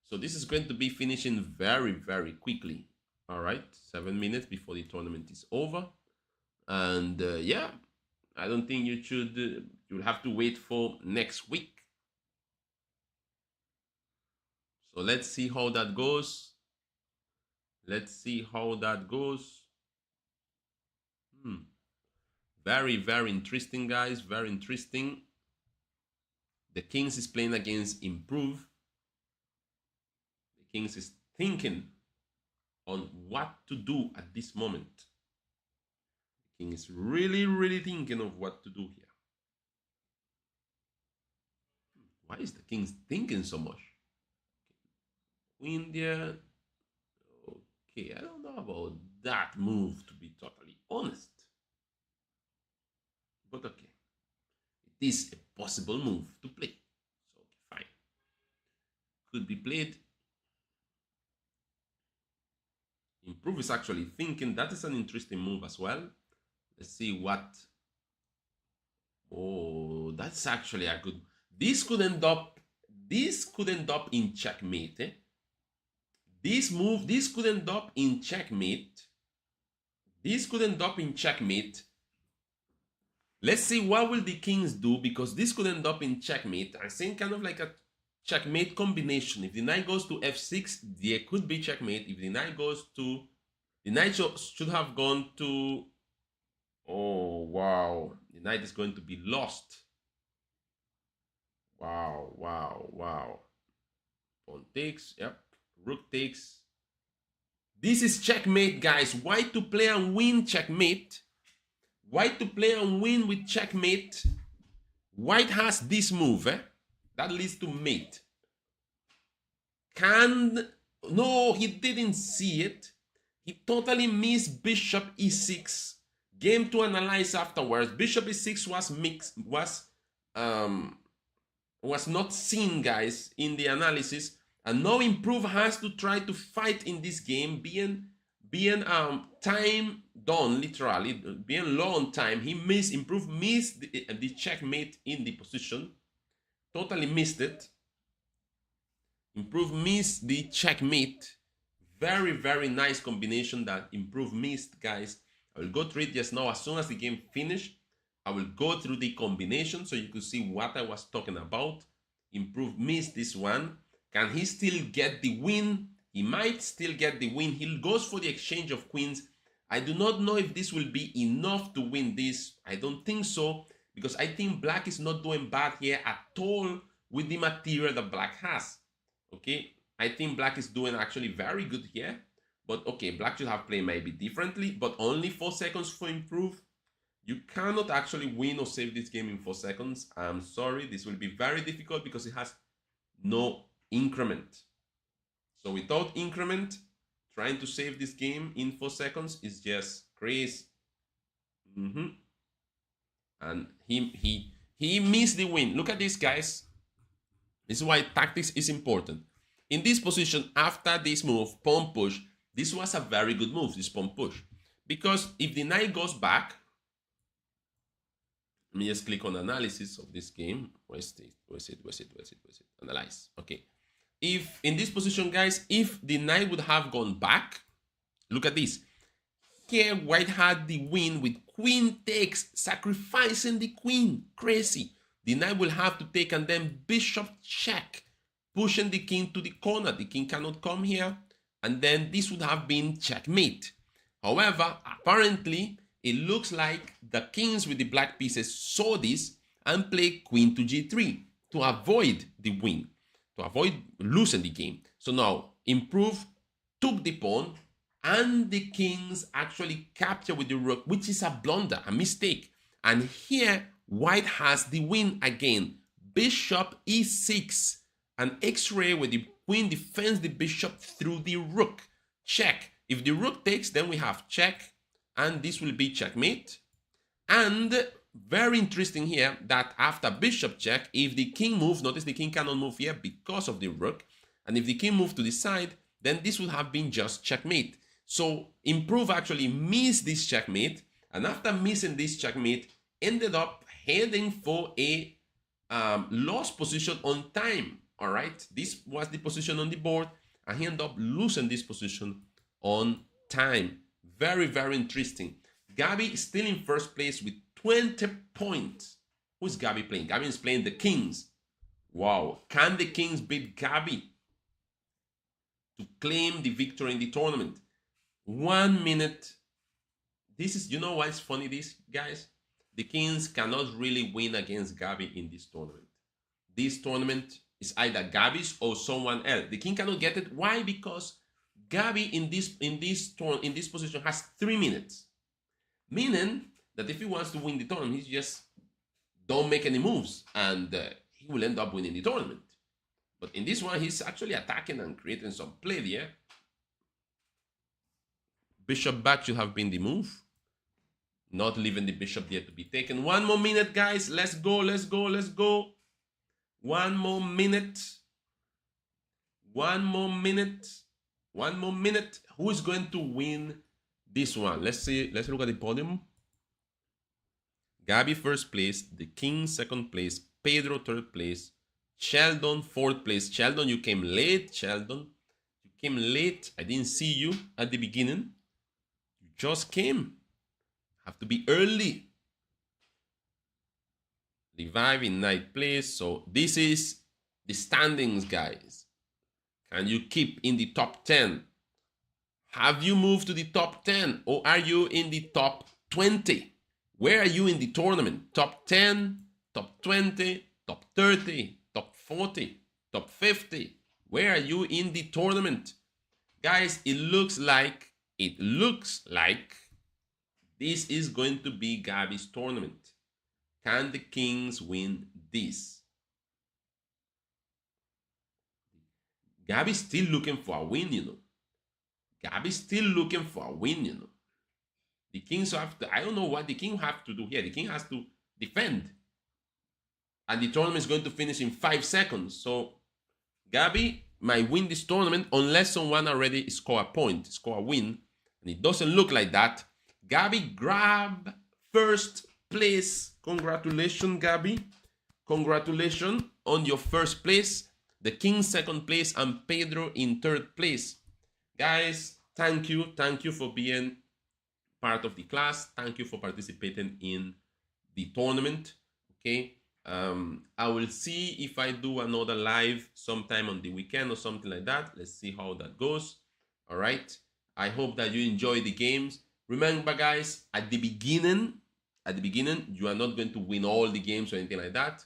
So this is going to be finishing very, very quickly. All right, 7 minutes before the tournament is over. And yeah, I don't think you should, you'll have to wait for next week. So let's see how that goes. Very, very interesting, guys. Very interesting. The Kings is playing against Improve. The Kings is thinking on what to do at this moment. The King is really, really thinking of what to do here. Why is the King thinking so much? Queen there. Okay, I don't know about that move, to be totally honest. But okay. It is a possible move to play. So, okay, fine. Could be played. Improve is actually thinking. That is an interesting move as well. Let's see what. Oh, that's actually a good. This could end up in checkmate. Eh? This could end up in checkmate. Let's see what will the Kings do, because this could end up in checkmate. I think kind of like a checkmate combination. If the knight goes to f6, there could be checkmate. If the knight goes to, the knight should have gone to, oh wow, the knight is going to be lost. Wow. Pawn takes, yep. Rook takes. This is checkmate, guys. White to play and win checkmate. White to play and win with checkmate. White has this move, that leads to mate. No, he didn't see it. He totally missed bishop e6. Game to analyze afterwards. Bishop e6 was not seen, guys, in the analysis. And now Improve has to try to fight in this game, being time done, literally, being low on time, he missed the checkmate in the position. Totally missed it. Improve missed the checkmate. Very, very nice combination that Improve missed, guys. I will go through it just now. As soon as the game finished, I will go through the combination so you can see what I was talking about. Improve missed this one. Can he still get the win? He might still get the win. He goes for the exchange of queens. I do not know if this will be enough to win this. I don't think so, because I think black is not doing bad here at all with the material that black has. Okay, I think black is doing actually very good here. But okay, black should have played maybe differently, but only 4 seconds for Improve. You cannot actually win or save this game in 4 seconds. I'm sorry, this will be very difficult because it has no increment. So without increment, trying to save this game in 4 seconds is just crazy. And he missed the win. Look at this, guys. This is why tactics is important. In this position, after this move, pawn push, this was a very good move, this pawn push. Because if the knight goes back, let me just click on analysis of this game. Where's it? Analyze. Okay. If in this position, guys, if the knight would have gone back, look at this. Here, white had the win with queen takes, sacrificing the queen. Crazy. The knight will have to take, and then bishop check, pushing the king to the corner. The king cannot come here, and then this would have been checkmate. However, apparently, it looks like the kings with the black pieces saw this and played queen to g3 to avoid the win, to avoid losing the game. So now, Improve took the pawn, and the kings actually capture with the rook, which is a blunder, a mistake. And here, white has the win again. Bishop e6, an x-ray where the queen defends the bishop through the rook. Check. If the rook takes, then we have check, and this will be checkmate. And very interesting here that after bishop check, if the king moves, notice the king cannot move here because of the rook. And if the king moved to the side, then this would have been just checkmate. So Improve actually missed this checkmate, and after missing this checkmate, ended up heading for a lost position on time. All right, this was the position on the board, and he ended up losing this position on time. Very, very interesting. Gabi is still in first place with 20 points. Who's Gabi playing? Gabi is playing the Kings. Wow, can the Kings beat Gabi to claim the victory in the tournament? 1 minute. This is, you know what's funny, this, guys? The Kings cannot really win against Gabi in this tournament. This tournament is either Gabi's or someone else. The King cannot get it. Why? Because Gabi in this position has 3 minutes. Meaning that if he wants to win the tournament, he just don't make any moves, and he will end up winning the tournament. But in this one, he's actually attacking and creating some play there. Bishop back should have been the move. Not leaving the bishop there to be taken. 1 more minute, guys. Let's go, let's go, let's go. 1 more minute. 1 more minute. 1 more minute. Who is going to win this one? Let's see. Let's look at the podium. Gabi first place. The King second place. Pedro third place. Sheldon fourth place. Sheldon, you came late. Sheldon, you came late. I didn't see you at the beginning. You just came. Have to be early. Revive in ninth place. So this is the standings, guys. Can you keep in the top 10? Have you moved to the top 10, or are you in the top 20? Where are you in the tournament? Top 10, top 20, top 30, top 40, top 50. Where are you in the tournament? Guys, it looks like this is going to be Gabi's tournament. Can the Kings win this? Gabi's still looking for a win, you know. Gabi's still looking for a win, you know. The Kings have to, I don't know what the King have to do here. The King has to defend. And the tournament is going to finish in 5 seconds. So Gabi might win this tournament unless someone already score a point, score a win. And it doesn't look like that. Gabby, grab first place. Congratulations, Gabby. Congratulations on your first place. The King second place and Pedro in third place. Guys, thank you. Thank you for being part of the class. Thank you for participating in the tournament. Okay. I will see if I do another live sometime on the weekend or something like that. Let's see how that goes. All right. I hope that you enjoy the games. Remember, guys, at the beginning, you are not going to win all the games or anything like that,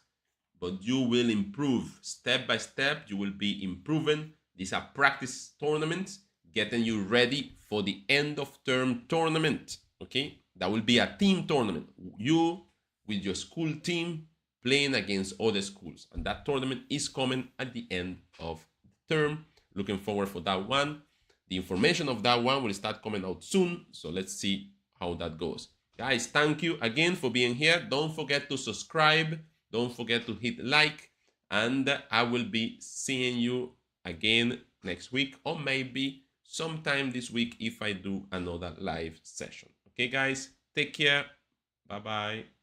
but you will improve step by step. You will be improving. These are practice tournaments, getting you ready for the end of term tournament. Okay, that will be a team tournament. You with your school team playing against other schools, and that tournament is coming at the end of the term. Looking forward for that one. The information of that one will start coming out soon, so let's see how that goes. Guys, thank you again for being here. Don't forget to subscribe. Don't forget to hit like, and I will be seeing you again next week, or maybe sometime this week if I do another live session. Okay, guys, take care. Bye-bye.